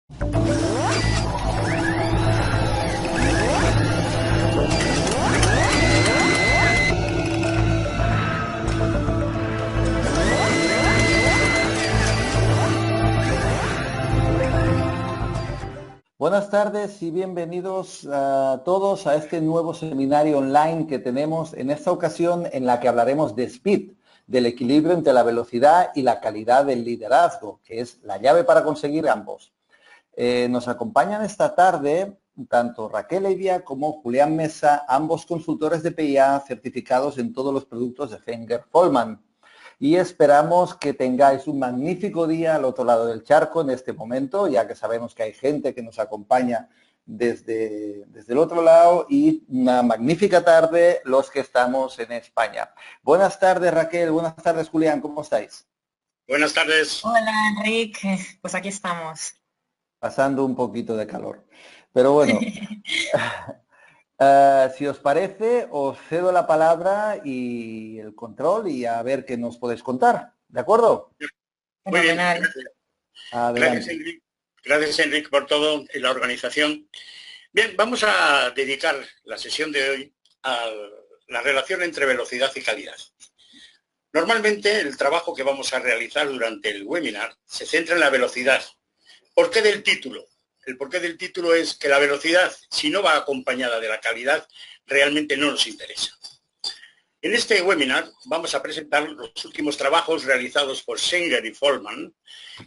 Buenas tardes y bienvenidos a todos a este nuevo seminario online que tenemos en esta ocasión en la que hablaremos de SPEED, del equilibrio entre la velocidad y la calidad del liderazgo, que es la llave para conseguir ambos. Nos acompañan esta tarde tanto Raquel Evia como Julián Mesa, ambos consultores de PIA certificados en todos los productos de Fenger-Follman. Y esperamos que tengáis un magnífico día al otro lado del charco en este momento, ya que sabemos que hay gente que nos acompaña desde el otro lado, y una magnífica tarde los que estamos en España. Buenas tardes, Raquel. Buenas tardes, Julián. ¿Cómo estáis? Buenas tardes. Hola, Enrique. Pues aquí estamos. Pasando un poquito de calor. Pero bueno, si os parece, os cedo la palabra y el control y a ver qué nos podéis contar. ¿De acuerdo? Muy bien. Adelante. Gracias, Enrique, por todo y la organización. Bien, vamos a dedicar la sesión de hoy a la relación entre velocidad y calidad. Normalmente el trabajo que vamos a realizar durante el webinar se centra en la velocidad. ¿Por qué del título? El porqué del título es que la velocidad, si no va acompañada de la calidad, realmente no nos interesa. En este webinar vamos a presentar los últimos trabajos realizados por Sanger y Follman,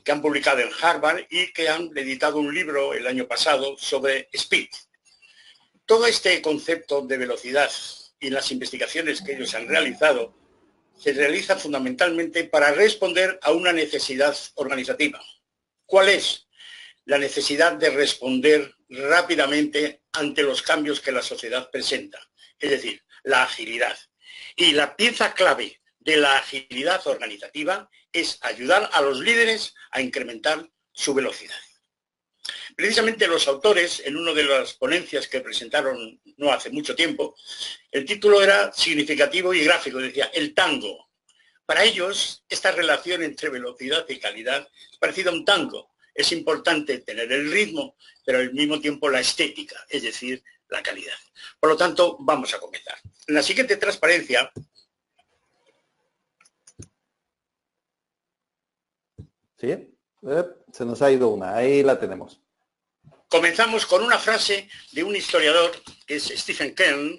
que han publicado en Harvard y que han editado un libro el año pasado sobre SPEED. Todo este concepto de velocidad y las investigaciones que ellos han realizado se realiza fundamentalmente para responder a una necesidad organizativa. ¿Cuál es? La necesidad de responder rápidamente ante los cambios que la sociedad presenta, es decir, la agilidad. Y la pieza clave de la agilidad organizativa es ayudar a los líderes a incrementar su velocidad. Precisamente los autores, en una de las ponencias que presentaron no hace mucho tiempo, el título era significativo y gráfico, decía el tango. Para ellos, esta relación entre velocidad y calidad es parecida a un tango. Es importante tener el ritmo, pero al mismo tiempo la estética, es decir, la calidad. Por lo tanto, vamos a comenzar. En la siguiente transparencia, ¿sí? Se nos ha ido una, ahí la tenemos. Comenzamos con una frase de un historiador, que es Stephen Kern,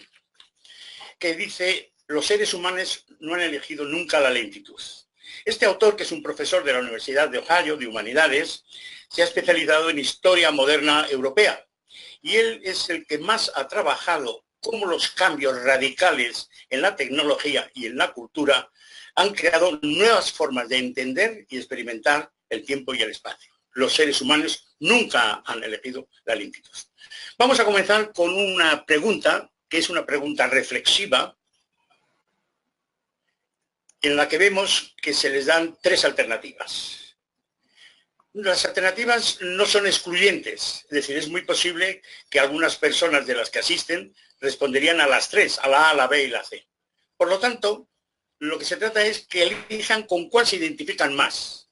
que dice: los seres humanos no han elegido nunca la lentitud. Este autor, que es un profesor de la Universidad de Ohio de Humanidades, se ha especializado en historia moderna europea. Y él es el que más ha trabajado cómo los cambios radicales en la tecnología y en la cultura han creado nuevas formas de entender y experimentar el tiempo y el espacio. Los seres humanos nunca han elegido la lentitud. Vamos a comenzar con una pregunta, que es una pregunta reflexiva, en la que vemos que se les dan tres alternativas. Las alternativas no son excluyentes, es decir, es muy posible que algunas personas de las que asisten responderían a las tres, a la A, la B y la C. Por lo tanto, lo que se trata es que elijan con cuál se identifican más.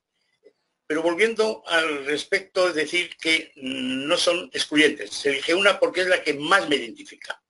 Pero volviendo al respecto, es decir que no son excluyentes. Se elige una porque es la que más me identifica.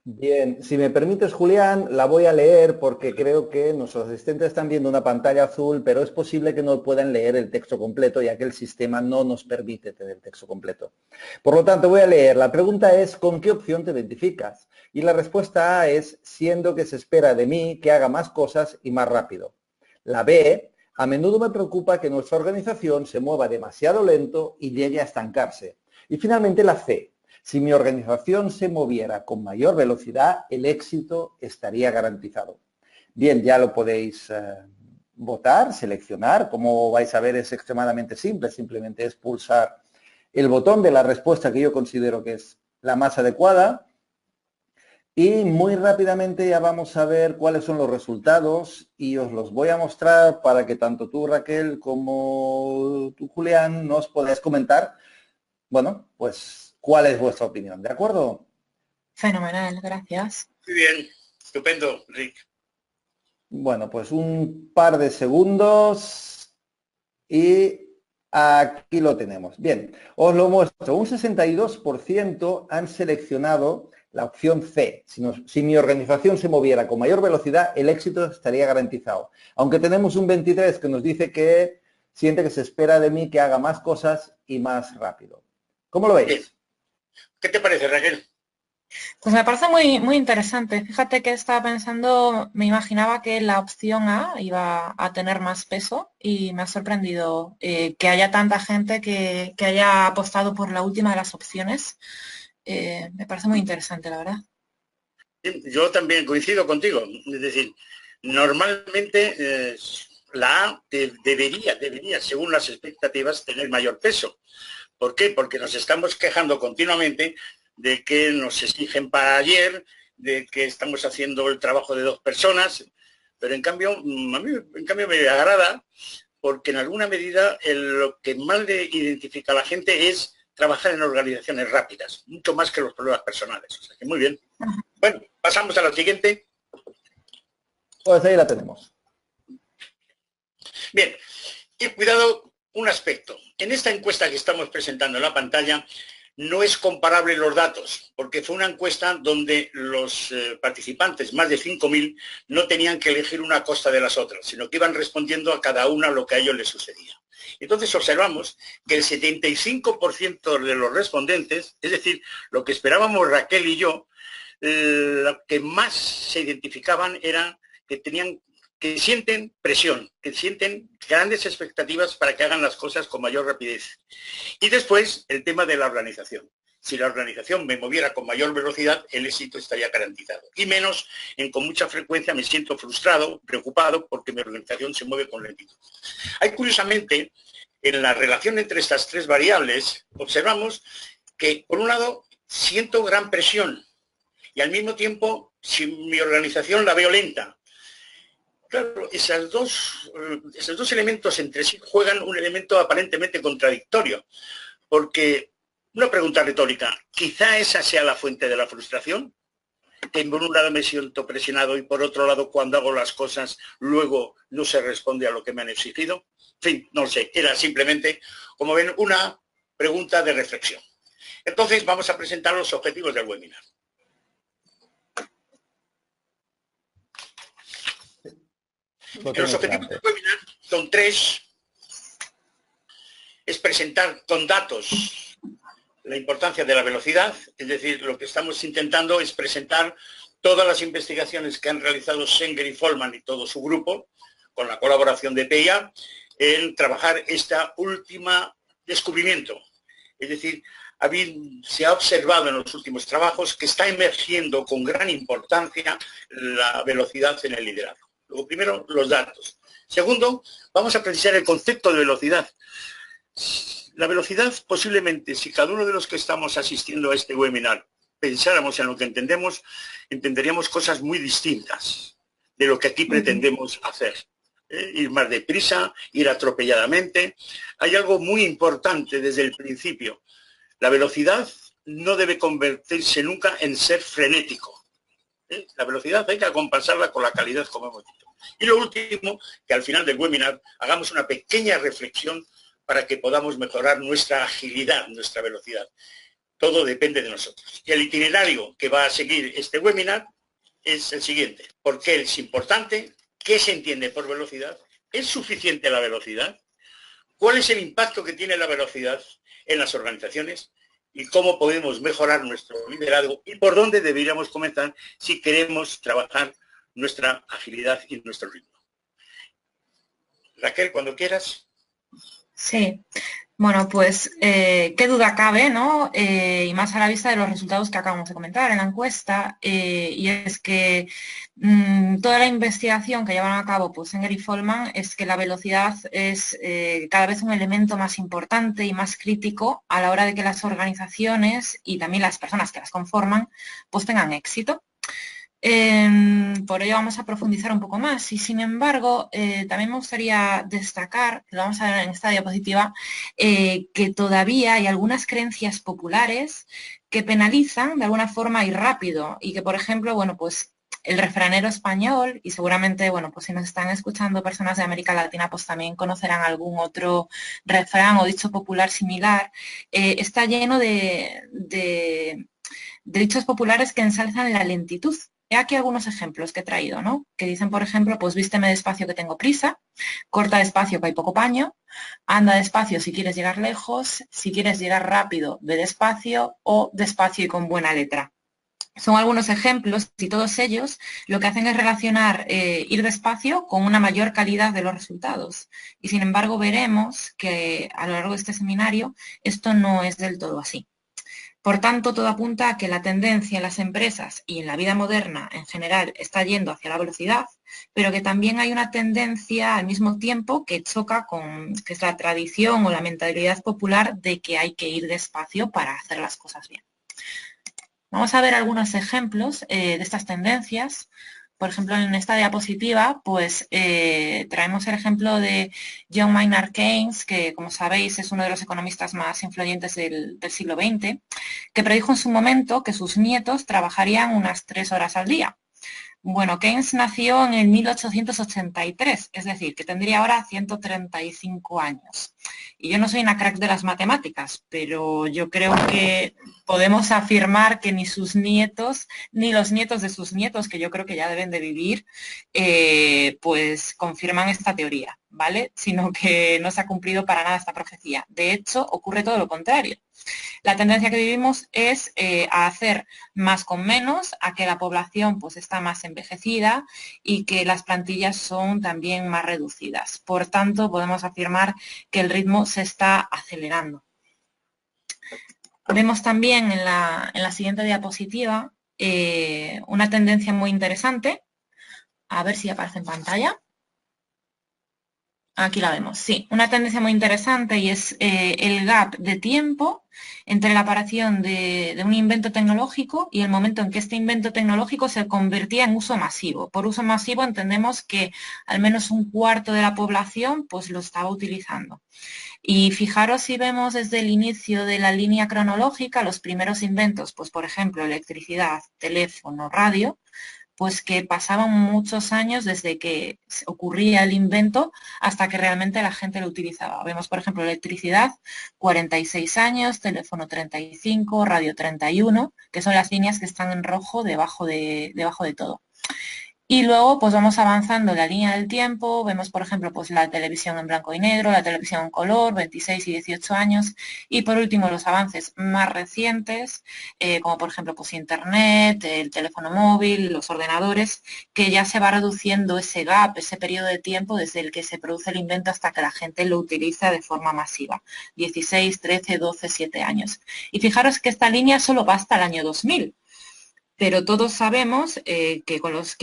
Bien, si me permites, Julián, la voy a leer porque creo que nuestros asistentes están viendo una pantalla azul, pero es posible que no puedan leer el texto completo, ya que el sistema no nos permite tener el texto completo. Por lo tanto, voy a leer. La pregunta es: ¿con qué opción te identificas? Y la respuesta A es: siendo que se espera de mí que haga más cosas y más rápido. La B: a menudo me preocupa que nuestra organización se mueva demasiado lento y llegue a estancarse. Y finalmente la C: si mi organización se moviera con mayor velocidad, el éxito estaría garantizado. Bien, ya lo podéis votar, seleccionar. Como vais a ver, es extremadamente simple. Simplemente es pulsar el botón de la respuesta que yo considero que es la más adecuada. Y muy rápidamente ya vamos a ver cuáles son los resultados y os los voy a mostrar para que tanto tú, Raquel, como tú, Julián, nos podáis comentar, bueno, pues, ¿cuál es vuestra opinión? ¿De acuerdo? Fenomenal, gracias. Muy bien, estupendo, Rick. Bueno, pues un par de segundos y Aquí lo tenemos. Bien, os lo muestro. Un 62% han seleccionado la opción C. Si mi organización se moviera con mayor velocidad, el éxito estaría garantizado. Aunque tenemos un 23% que nos dice que siente que se espera de mí que haga más cosas y más rápido. ¿Cómo lo veis? Bien. ¿Qué te parece, Raquel? Pues me parece muy, muy interesante. Fíjate que estaba pensando, me imaginaba que la opción A iba a tener más peso y me ha sorprendido que haya tanta gente que haya apostado por la última de las opciones. Me parece muy interesante, la verdad. Yo también coincido contigo. Es decir, normalmente la A debería, según las expectativas, tener mayor peso. ¿Por qué? Porque nos estamos quejando continuamente de que nos exigen para ayer, de que estamos haciendo el trabajo de 2 personas, pero en cambio, a mí me agrada porque en alguna medida lo que más le identifica a la gente es trabajar en organizaciones rápidas, mucho más que los problemas personales. O sea que muy bien. Bueno, pasamos a la siguiente. Pues ahí la tenemos. Bien, y cuidado un aspecto. En esta encuesta que estamos presentando en la pantalla, no es comparable los datos, porque fue una encuesta donde los participantes, más de 5.000, no tenían que elegir una costa de las otras, sino que iban respondiendo a cada una lo que a ellos les sucedía. Entonces observamos que el 75% de los respondentes, es decir, lo que esperábamos Raquel y yo, lo que más se identificaban era que sienten presión, que sienten grandes expectativas para que hagan las cosas con mayor rapidez. Y después, el tema de la organización. Si la organización me moviera con mayor velocidad, el éxito estaría garantizado. Y menos, con mucha frecuencia me siento frustrado, preocupado, porque mi organización se mueve con lentitud. Hay, curiosamente, en la relación entre estas 3 variables, observamos que, por un lado, siento gran presión y al mismo tiempo, si mi organización la veo lenta. Claro, esos dos elementos entre sí juegan un elemento aparentemente contradictorio, porque una pregunta retórica, quizá esa sea la fuente de la frustración, que por un lado me siento presionado y por otro lado cuando hago las cosas luego no se responde a lo que me han exigido. En fin, no sé, era simplemente, como ven, una pregunta de reflexión. Entonces vamos a presentar los objetivos del webinar. Los objetivos del webinar son 3. Es presentar con datos la importancia de la velocidad, es decir, lo que estamos intentando es presentar todas las investigaciones que han realizado Sanger y Folman y todo su grupo, con la colaboración de PIA, en trabajar esta última descubrimiento. Es decir, se ha observado en los últimos trabajos que está emergiendo con gran importancia la velocidad en el liderazgo. Luego, primero, los datos. Segundo, vamos a precisar el concepto de velocidad. La velocidad, posiblemente, si cada uno de los que estamos asistiendo a este webinar pensáramos en lo que entendemos, entenderíamos cosas muy distintas de lo que aquí pretendemos hacer. Ir más deprisa, ir atropelladamente. Hay algo muy importante desde el principio. La velocidad no debe convertirse nunca en ser frenético. La velocidad hay que acompasarla con la calidad, como hemos dicho. Y lo último, que al final del webinar hagamos una pequeña reflexión para que podamos mejorar nuestra agilidad, nuestra velocidad. Todo depende de nosotros. Y el itinerario que va a seguir este webinar es el siguiente. ¿Por qué es importante? ¿Qué se entiende por velocidad? ¿Es suficiente la velocidad? ¿Cuál es el impacto que tiene la velocidad en las organizaciones? Y cómo podemos mejorar nuestro liderazgo y por dónde deberíamos comenzar si queremos trabajar nuestra agilidad y nuestro ritmo. Raquel, cuando quieras. Sí, bueno, pues qué duda cabe, ¿no? Y más a la vista de los resultados que acabamos de comentar en la encuesta, y es que toda la investigación que llevan a cabo pues, Sanger y Folman es que la velocidad es cada vez un elemento más importante y más crítico a la hora de que las organizaciones y también las personas que las conforman pues tengan éxito. Por ello vamos a profundizar un poco más y sin embargo también me gustaría destacar, que lo vamos a ver en esta diapositiva, que todavía hay algunas creencias populares que penalizan de alguna forma ir rápido y que por ejemplo, bueno, pues el refranero español, y seguramente, bueno, pues si nos están escuchando personas de América Latina, pues también conocerán algún otro refrán o dicho popular similar, está lleno de dichos populares que ensalzan la lentitud. He aquí algunos ejemplos que he traído, ¿no? Que dicen, por ejemplo, pues vísteme despacio que tengo prisa, corta despacio que hay poco paño, anda despacio si quieres llegar lejos, si quieres llegar rápido, ve despacio o despacio y con buena letra. Son algunos ejemplos y todos ellos lo que hacen es relacionar ir despacio con una mayor calidad de los resultados. Y sin embargo veremos que a lo largo de este seminario esto no es del todo así. Por tanto, todo apunta a que la tendencia en las empresas y en la vida moderna en general está yendo hacia la velocidad, pero que también hay una tendencia al mismo tiempo que choca con, que es la tradición o la mentalidad popular de que hay que ir despacio para hacer las cosas bien. Vamos a ver algunos ejemplos de estas tendencias. Por ejemplo, en esta diapositiva, pues traemos el ejemplo de John Maynard Keynes, que como sabéis es uno de los economistas más influyentes del siglo XX, que predijo en su momento que sus nietos trabajarían unas 3 horas al día. Bueno, Keynes nació en el 1883, es decir, que tendría ahora 135 años. Y yo no soy una crack de las matemáticas, pero yo creo que podemos afirmar que ni sus nietos, ni los nietos de sus nietos, que yo creo que ya deben de vivir, pues confirman esta teoría, ¿vale? Sino que no se ha cumplido para nada esta profecía. De hecho, ocurre todo lo contrario. La tendencia que vivimos es a hacer más con menos, a que la población pues está más envejecida y que las plantillas son también más reducidas. Por tanto, podemos afirmar que el ritmo se está acelerando. Vemos también en la siguiente diapositiva una tendencia muy interesante. A ver si aparece en pantalla. Aquí la vemos, sí. Una tendencia muy interesante y es el gap de tiempo entre la aparición de un invento tecnológico y el momento en que este invento tecnológico se convertía en uso masivo. Por uso masivo entendemos que al menos un cuarto de la población pues lo estaba utilizando. Y fijaros si vemos desde el inicio de la línea cronológica los primeros inventos, pues por ejemplo electricidad, teléfono, radio, pues que pasaban muchos años desde que ocurría el invento hasta que realmente la gente lo utilizaba. Vemos, por ejemplo, electricidad, 46 años, teléfono 35, radio 31, que son las líneas que están en rojo debajo de todo. Y luego pues vamos avanzando en la línea del tiempo, vemos por ejemplo pues la televisión en blanco y negro, la televisión en color, 26 y 18 años, y por último los avances más recientes, como por ejemplo pues internet, el teléfono móvil, los ordenadores, que ya se va reduciendo ese gap, ese periodo de tiempo desde el que se produce el invento hasta que la gente lo utiliza de forma masiva, 16, 13, 12, 7 años. Y fijaros que esta línea solo va hasta el año 2000. Pero todos sabemos que con los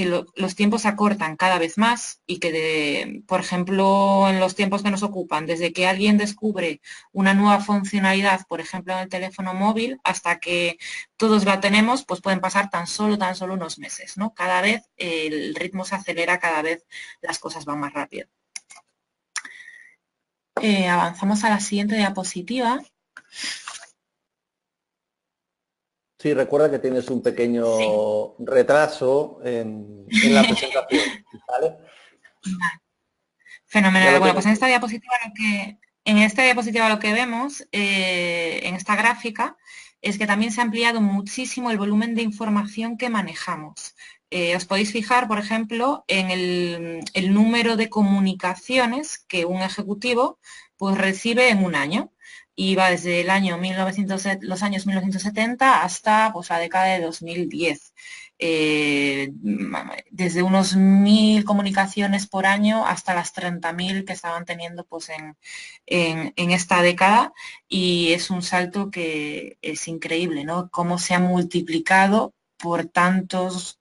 tiempos se acortan cada vez más y que, por ejemplo, en los tiempos que nos ocupan, desde que alguien descubre una nueva funcionalidad, por ejemplo, en el teléfono móvil, hasta que todos la tenemos, pues pueden pasar tan solo unos meses, ¿no? Cada vez el ritmo se acelera, cada vez las cosas van más rápido. Avanzamos a la siguiente diapositiva. Sí, recuerda que tienes un pequeño retraso en la presentación, ¿vale? Fenomenal. Bueno, pues en esta diapositiva lo que vemos, en esta gráfica, es que también se ha ampliado muchísimo el volumen de información que manejamos. Os podéis fijar, por ejemplo, en el número de comunicaciones que un ejecutivo pues, recibe en un año. Y va desde el año los años 1970 hasta pues, la década de 2010. Desde unos 1000 comunicaciones por año hasta las 30.000 que estaban teniendo pues, en esta década, y es un salto que es increíble, ¿no? Cómo se ha multiplicado por tantos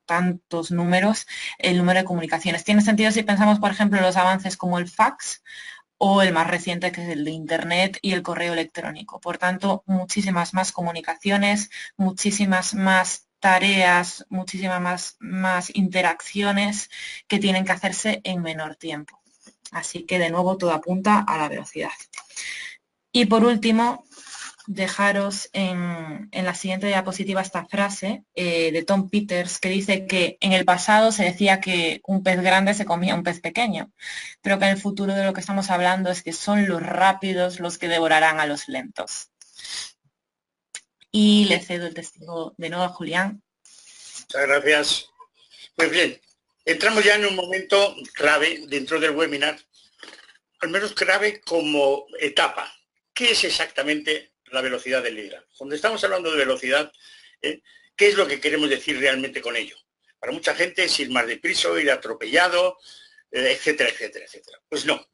números el número de comunicaciones. Tiene sentido si pensamos, por ejemplo, en los avances como el fax o el más reciente, que es el de Internet y el correo electrónico. Por tanto, muchísimas más comunicaciones, muchísimas más tareas, muchísimas más interacciones que tienen que hacerse en menor tiempo. Así que, de nuevo, todo apunta a la velocidad. Y por último, dejaros en la siguiente diapositiva esta frase de Tom Peters, que dice que en el pasado se decía que un pez grande se comía un pez pequeño, pero que en el futuro de lo que estamos hablando es que son los rápidos los que devorarán a los lentos. Y le cedo el testigo de nuevo a Julián. Muchas gracias. Pues bien, entramos ya en un momento clave dentro del webinar, al menos clave como etapa. ¿Qué es exactamente la velocidad del liderazgo? Cuando estamos hablando de velocidad, ¿qué es lo que queremos decir realmente con ello? Para mucha gente es ir más deprisa, ir atropellado, etcétera, etcétera, etcétera. Pues no.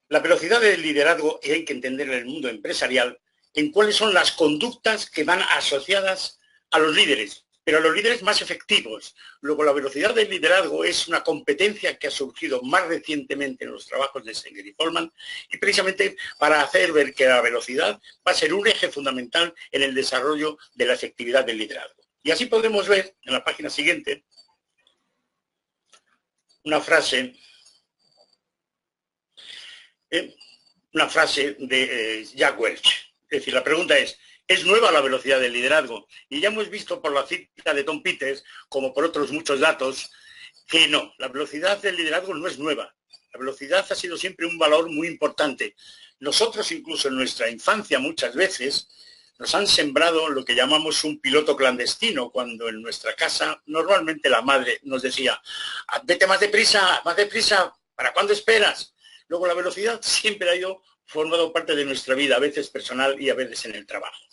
La velocidad del liderazgo hay que entenderla en el mundo empresarial en cuáles son las conductas que van asociadas a los líderes, pero a los líderes más efectivos. Luego, la velocidad del liderazgo es una competencia que ha surgido más recientemente en los trabajos de Schenger y Folman, y precisamente para hacer ver que la velocidad va a ser un eje fundamental en el desarrollo de la efectividad del liderazgo. Y así podemos ver en la página siguiente una frase de Jack Welch. Es decir, la pregunta ¿es nueva la velocidad del liderazgo? Y ya hemos visto por la cita de Tom Peters, como por otros muchos datos, que no, la velocidad del liderazgo no es nueva. La velocidad ha sido siempre un valor muy importante. Nosotros, incluso en nuestra infancia, muchas veces, nos han sembrado lo que llamamos un piloto clandestino, cuando en nuestra casa normalmente la madre nos decía, vete más deprisa, ¿para cuándo esperas? Luego la velocidad siempre ha ido formado parte de nuestra vida, a veces personal y a veces en el trabajo.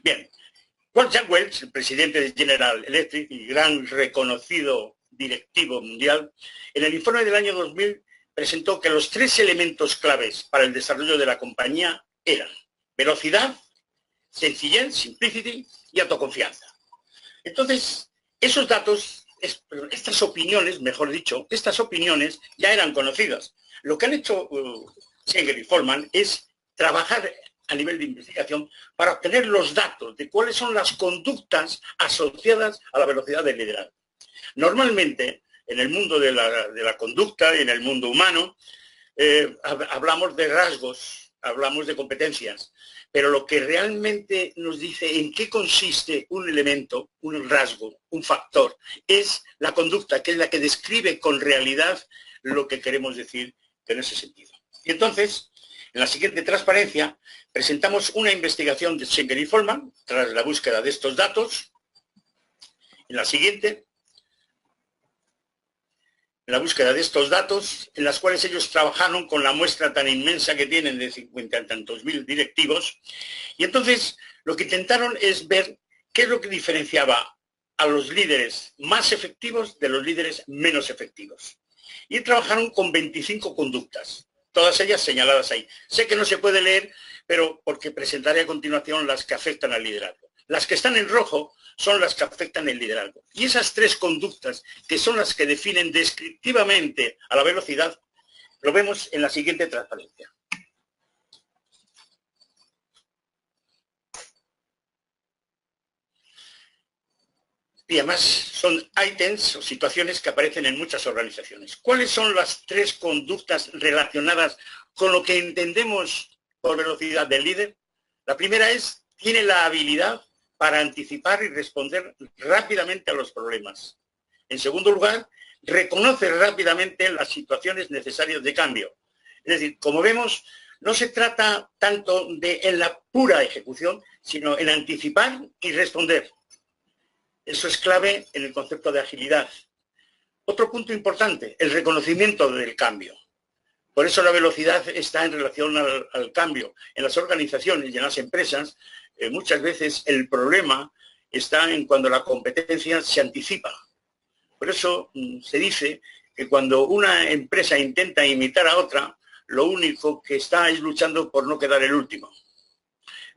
Bien, Jack Welch, el presidente de General Electric y gran reconocido directivo mundial, en el informe del año 2000 presentó que los 3 elementos claves para el desarrollo de la compañía eran velocidad, sencillez, simplicity y autoconfianza. Entonces, esos datos, estas opiniones, mejor dicho, estas opiniones ya eran conocidas. Lo que han hecho Schenger y Folman es trabajar a nivel de investigación para obtener los datos de cuáles son las conductas asociadas a la velocidad del liderazgo. Normalmente, en el mundo de la conducta y en el mundo humano, hablamos de rasgos, hablamos de competencias, pero lo que realmente nos dice en qué consiste un elemento, un rasgo, un factor, es la conducta, que es la que describe con realidad lo que queremos decir en ese sentido. Y entonces, en la siguiente transparencia, presentamos una investigación de Schenger y Folman tras la búsqueda de estos datos. En la siguiente, en la búsqueda de estos datos, en las cuales ellos trabajaron con la muestra tan inmensa que tienen de 50 y tantos mil directivos. Y entonces, lo que intentaron es ver qué es lo que diferenciaba a los líderes más efectivos de los líderes menos efectivos. Y trabajaron con 25 conductas, todas ellas señaladas ahí. Sé que no se puede leer, pero porque presentaré a continuación las que afectan al liderazgo. Las que están en rojo son las que afectan el liderazgo. Y esas 3 conductas, que son las que definen descriptivamente a la velocidad, lo vemos en la siguiente transparencia. Y además son ítems o situaciones que aparecen en muchas organizaciones. ¿Cuáles son las 3 conductas relacionadas con lo que entendemos por velocidad del líder? La primera es, tiene la habilidad para anticipar y responder rápidamente a los problemas. En segundo lugar, reconoce rápidamente las situaciones necesarias de cambio. Es decir, como vemos, no se trata tanto de en la pura ejecución, sino en anticipar y responder. Eso es clave en el concepto de agilidad. Otro punto importante, el reconocimiento del cambio. Por eso la velocidad está en relación al cambio. En las organizaciones y en las empresas, muchas veces el problema está en cuando la competencia se anticipa. Por eso se dice que cuando una empresa intenta imitar a otra, lo único que está es luchando por no quedar el último.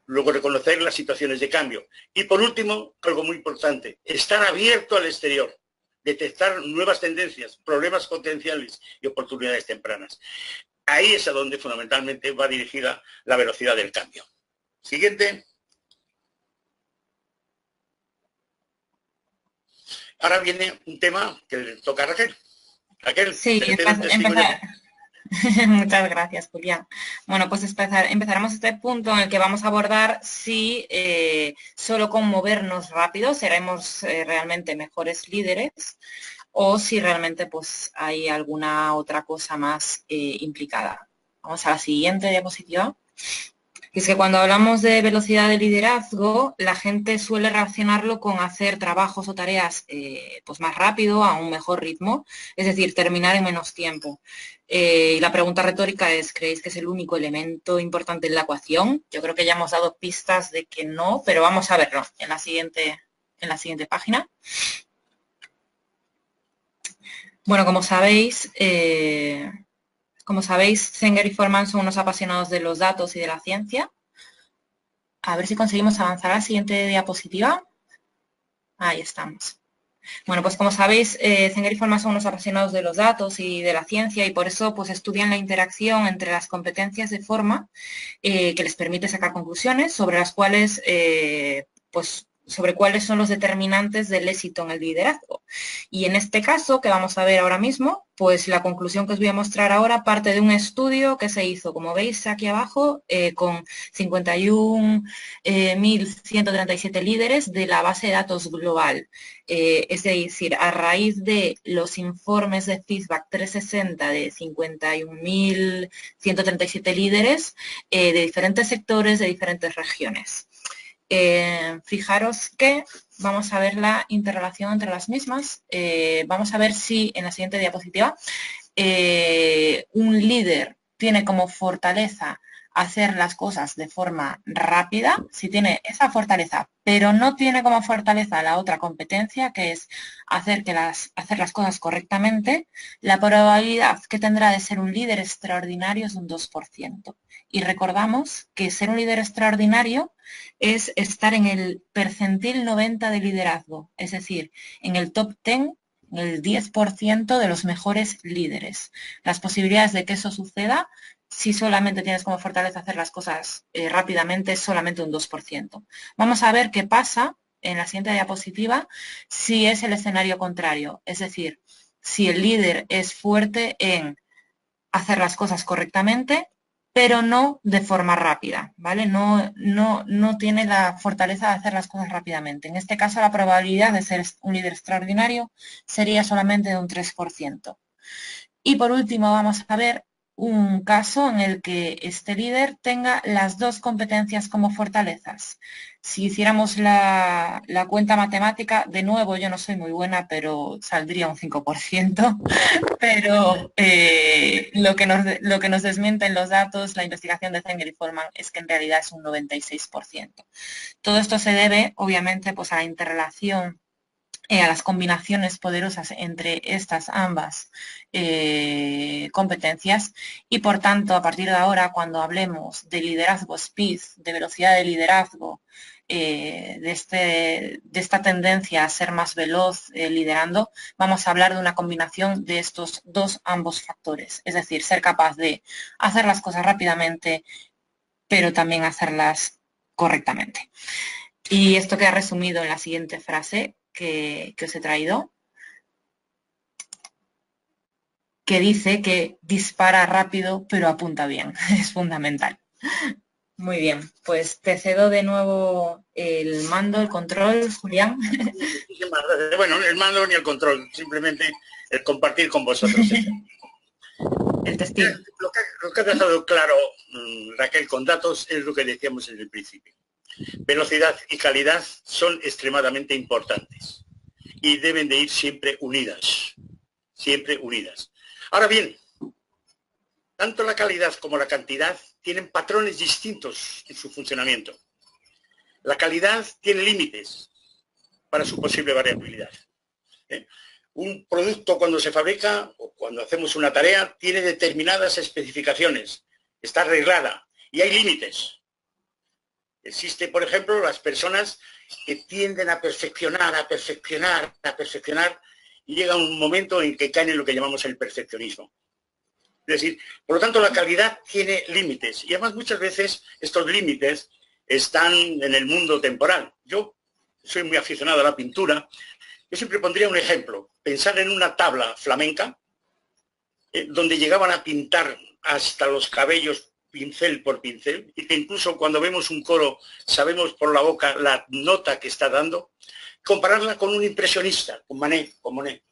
Luego, reconocer las situaciones de cambio. Y por último, algo muy importante, estar abierto al exterior, detectar nuevas tendencias, problemas potenciales y oportunidades tempranas. Ahí es a donde fundamentalmente va dirigida la velocidad del cambio. Siguiente. Ahora viene un tema que le toca a Raquel. Raquel, Sí, Muchas gracias, Julián. Bueno, pues empezaremos este punto en el que vamos a abordar si solo con movernos rápido seremos realmente mejores líderes o si realmente pues hay alguna otra cosa más implicada. Vamos a la siguiente diapositiva. Y es que cuando hablamos de velocidad de liderazgo, la gente suele relacionarlo con hacer trabajos o tareas pues más rápido, a un mejor ritmo, es decir, terminar en menos tiempo. Y la pregunta retórica es, ¿creéis que es el único elemento importante en la ecuación? Yo creo que ya hemos dado pistas de que no, pero vamos a verlo en la siguiente página. Bueno, como sabéis, Zenger y Forman son unos apasionados de los datos y de la ciencia. A ver si conseguimos avanzar a la siguiente diapositiva. Ahí estamos. Bueno, pues como sabéis, Zenger y Forman son unos apasionados de los datos y de la ciencia y por eso pues estudian la interacción entre las competencias de forma que les permite sacar conclusiones sobre las cuales sobre cuáles son los determinantes del éxito en el liderazgo. Y en este caso, que vamos a ver ahora mismo, pues la conclusión que os voy a mostrar ahora parte de un estudio que se hizo, como veis aquí abajo, con 51.137 líderes de la base de datos global. Es decir, a raíz de los informes de feedback 360 de 51.137 líderes de diferentes sectores, de diferentes regiones. Fijaros que vamos a ver la interrelación entre las mismas. Vamos a ver si en la siguiente diapositiva un líder tiene como fortaleza hacer las cosas de forma rápida, si tiene esa fortaleza, pero no tiene como fortaleza la otra competencia, que es hacer las cosas correctamente, la probabilidad que tendrá de ser un líder extraordinario es un 2%. Y recordamos que ser un líder extraordinario es estar en el percentil 90 de liderazgo, es decir, en el top 10, en el 10% de los mejores líderes. Las posibilidades de que eso suceda, si solamente tienes como fortaleza hacer las cosas rápidamente, es solamente un 2%. Vamos a ver qué pasa en la siguiente diapositiva si es el escenario contrario, es decir, si el líder es fuerte en hacer las cosas correctamente, pero no de forma rápida, ¿vale? No tiene la fortaleza de hacer las cosas rápidamente. En este caso, la probabilidad de ser un líder extraordinario sería solamente de un 3%. Y por último, vamos a ver un caso en el que este líder tenga las dos competencias como fortalezas. Si hiciéramos la cuenta matemática, de nuevo, yo no soy muy buena, pero saldría un 5%, pero lo que nos desmienten los datos, la investigación de Zenger y Forman, es que en realidad es un 96%. Todo esto se debe, obviamente, pues a la interrelación, a las combinaciones poderosas entre estas ambas competencias y por tanto a partir de ahora cuando hablemos de liderazgo speed, de velocidad de liderazgo, de esta tendencia a ser más veloz liderando, vamos a hablar de una combinación de estos ambos factores, es decir, ser capaz de hacer las cosas rápidamente pero también hacerlas correctamente. Y esto queda resumido en la siguiente frase que os he traído, que dice que dispara rápido pero apunta bien. Es fundamental. Muy bien, pues te cedo de nuevo el mando, el control, Julián. Bueno, el mando ni el control, simplemente el compartir con vosotros. El testigo. Lo que ha dejado claro Raquel con datos es lo que decíamos en el principio. Velocidad y calidad son extremadamente importantes y deben de ir siempre unidas. Siempre unidas. Ahora bien, tanto la calidad como la cantidad tienen patrones distintos en su funcionamiento. La calidad tiene límites para su posible variabilidad. Un producto cuando se fabrica o cuando hacemos una tarea tiene determinadas especificaciones, está arreglada y hay límites. Existe, por ejemplo, las personas que tienden a perfeccionar y llega un momento en que caen en lo que llamamos el perfeccionismo. Es decir, por lo tanto, la calidad tiene límites y además muchas veces estos límites están en el mundo temporal. Yo soy muy aficionado a la pintura. Yo siempre pondría un ejemplo. Pensar en una tabla flamenca donde llegaban a pintar hasta los cabellos pincel por pincel, y que incluso cuando vemos un coro sabemos por la boca la nota que está dando, compararla con un impresionista, con Manet, con Monet.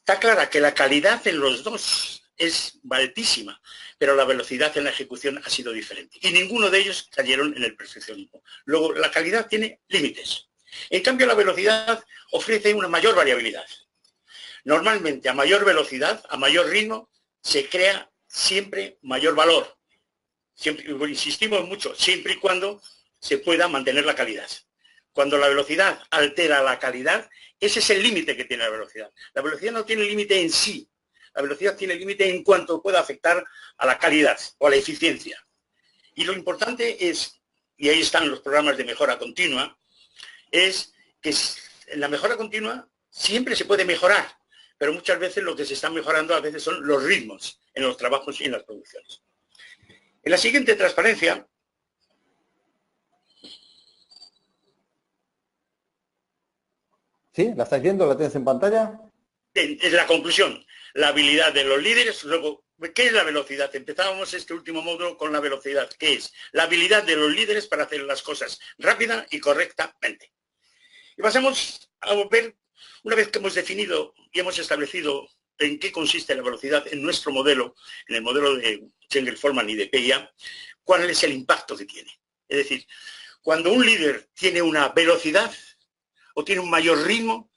Está clara que la calidad en los dos es altísima, pero la velocidad en la ejecución ha sido diferente. Y ninguno de ellos cayeron en el perfeccionismo. Luego, la calidad tiene límites. En cambio, la velocidad ofrece una mayor variabilidad. Normalmente, a mayor velocidad, a mayor ritmo, se crea siempre mayor valor. Siempre, insistimos mucho, siempre y cuando se pueda mantener la calidad. Cuando la velocidad altera la calidad, ese es el límite que tiene la velocidad. La velocidad no tiene límite en sí. La velocidad tiene límite en cuanto pueda afectar a la calidad o a la eficiencia. Y lo importante es, y ahí están los programas de mejora continua, es que en la mejora continua siempre se puede mejorar, pero muchas veces lo que se está mejorando a veces son los ritmos en los trabajos y en las producciones. En la siguiente transparencia, ¿sí? ¿La estáis viendo? ¿La tienes en pantalla? es la conclusión, la habilidad de los líderes. Luego, ¿qué es la velocidad? Empezábamos este último módulo con la velocidad, que es la habilidad de los líderes para hacer las cosas rápida y correctamente. Y pasamos a ver, una vez que hemos definido y hemos establecido en qué consiste la velocidad en nuestro modelo, en el modelo de Schengel-Forman y de PIA, cuál es el impacto que tiene. Es decir, cuando un líder tiene una velocidad o tiene un mayor ritmo,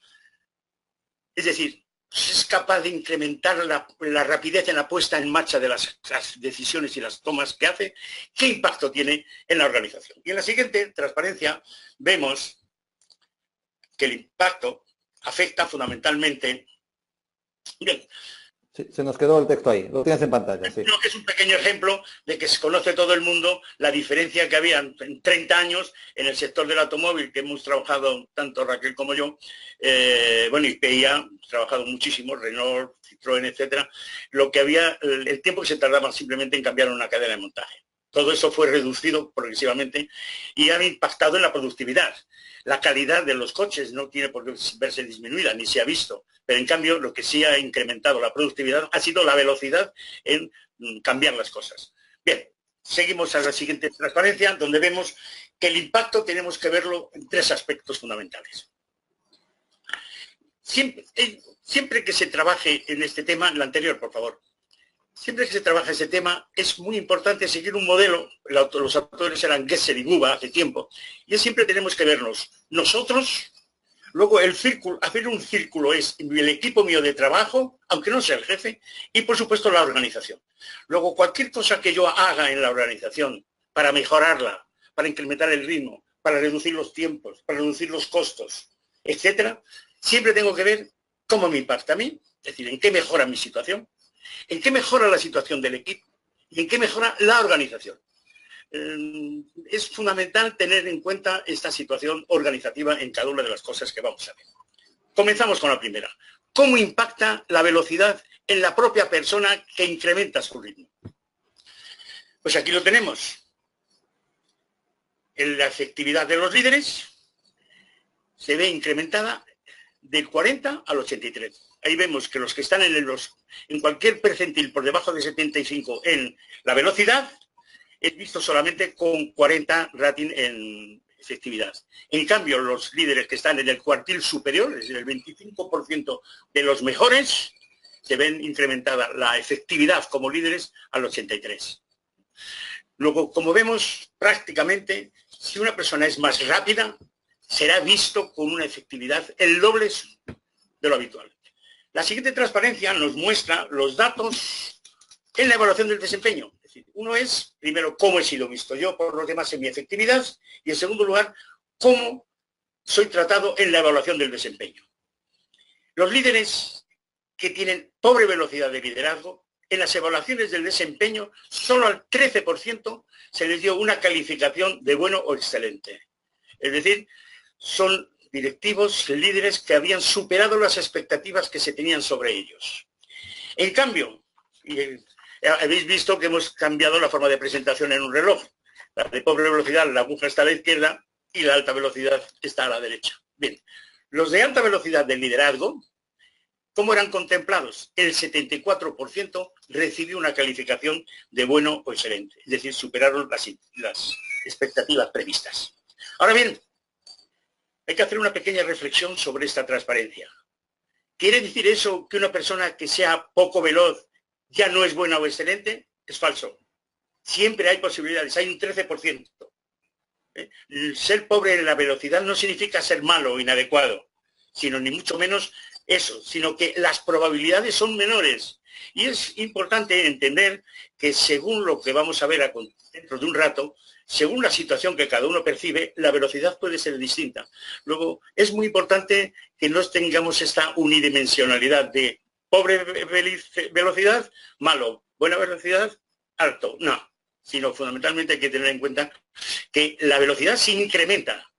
es decir, es capaz de incrementar la rapidez en la puesta en marcha de las decisiones y las tomas que hace, ¿qué impacto tiene en la organización? Y en la siguiente transparencia vemos que el impacto afecta fundamentalmente... Bien, Sí, se nos quedó el texto ahí. Lo tienes en pantalla, sí. creo que es un pequeño ejemplo de que se conoce todo el mundo la diferencia que había en 30 años en el sector del automóvil, que hemos trabajado tanto Raquel como yo, bueno, y PIA, trabajado muchísimo, Renault, Citroën, etcétera, lo que había, el tiempo que se tardaba simplemente en cambiar una cadena de montaje. Todo eso fue reducido progresivamente y ha impactado en la productividad. La calidad de los coches no tiene por qué verse disminuida, ni se ha visto. Pero en cambio, lo que sí ha incrementado la productividad ha sido la velocidad en cambiar las cosas. Bien, seguimos a la siguiente transparencia, donde vemos que el impacto tenemos que verlo en tres aspectos fundamentales. Siempre que se trabaje en este tema, el anterior, por favor, siempre que se trabaja ese tema, es muy importante seguir un modelo. Los autores eran Gesser y Guba hace tiempo, y siempre tenemos que vernos nosotros, luego el círculo, hacer un círculo es el equipo mío de trabajo, aunque no sea el jefe, y por supuesto la organización. Luego cualquier cosa que yo haga en la organización para mejorarla, para incrementar el ritmo, para reducir los tiempos, para reducir los costos, etcétera, siempre tengo que ver cómo me impacta a mí, es decir, en qué mejora mi situación, en qué mejora la situación del equipo y en qué mejora la organización. Es fundamental tener en cuenta esta situación organizativa en cada una de las cosas que vamos a ver. Comenzamos con la primera. ¿Cómo impacta la velocidad en la propia persona que incrementa su ritmo? Pues aquí lo tenemos. En la efectividad de los líderes se ve incrementada del 40 al 83. Ahí vemos que los que están en cualquier percentil por debajo de 75 en la velocidad, es visto solamente con 40 rating en efectividad. En cambio, los líderes que están en el cuartil superior, es decir, el 25% de los mejores, se ven incrementada la efectividad como líderes al 83. Luego, como vemos, prácticamente, si una persona es más rápida, será visto con una efectividad el doble de lo habitual. La siguiente transparencia nos muestra los datos en la evaluación del desempeño. Es decir, uno es, primero, cómo he sido visto yo por los demás en mi efectividad, y en segundo lugar, cómo soy tratado en la evaluación del desempeño. Los líderes que tienen pobre velocidad de liderazgo, en las evaluaciones del desempeño, solo al 13% se les dio una calificación de bueno o excelente. Es decir, son directivos, líderes que habían superado las expectativas que se tenían sobre ellos. En cambio, habéis visto que hemos cambiado la forma de presentación en un reloj. La de pobre velocidad, la aguja está a la izquierda y la alta velocidad está a la derecha. Bien, los de alta velocidad del liderazgo ¿Cómo eran contemplados? El 74% recibió una calificación de bueno o excelente, es decir, superaron las expectativas previstas. Ahora bien, hay que hacer una pequeña reflexión sobre esta transparencia. ¿Quiere decir eso que una persona que sea poco veloz ya no es buena o excelente? Es falso. Siempre hay posibilidades, hay un 13%. Ser pobre en la velocidad no significa ser malo o inadecuado, sino ni mucho menos eso, sino que las probabilidades son menores. Y es importante entender que según lo que vamos a ver dentro de un rato, según la situación que cada uno percibe, la velocidad puede ser distinta. Luego, es muy importante que no tengamos esta unidimensionalidad de pobre velocidad, malo, buena velocidad, alto. No, sino fundamentalmente hay que tener en cuenta que la velocidad se incrementa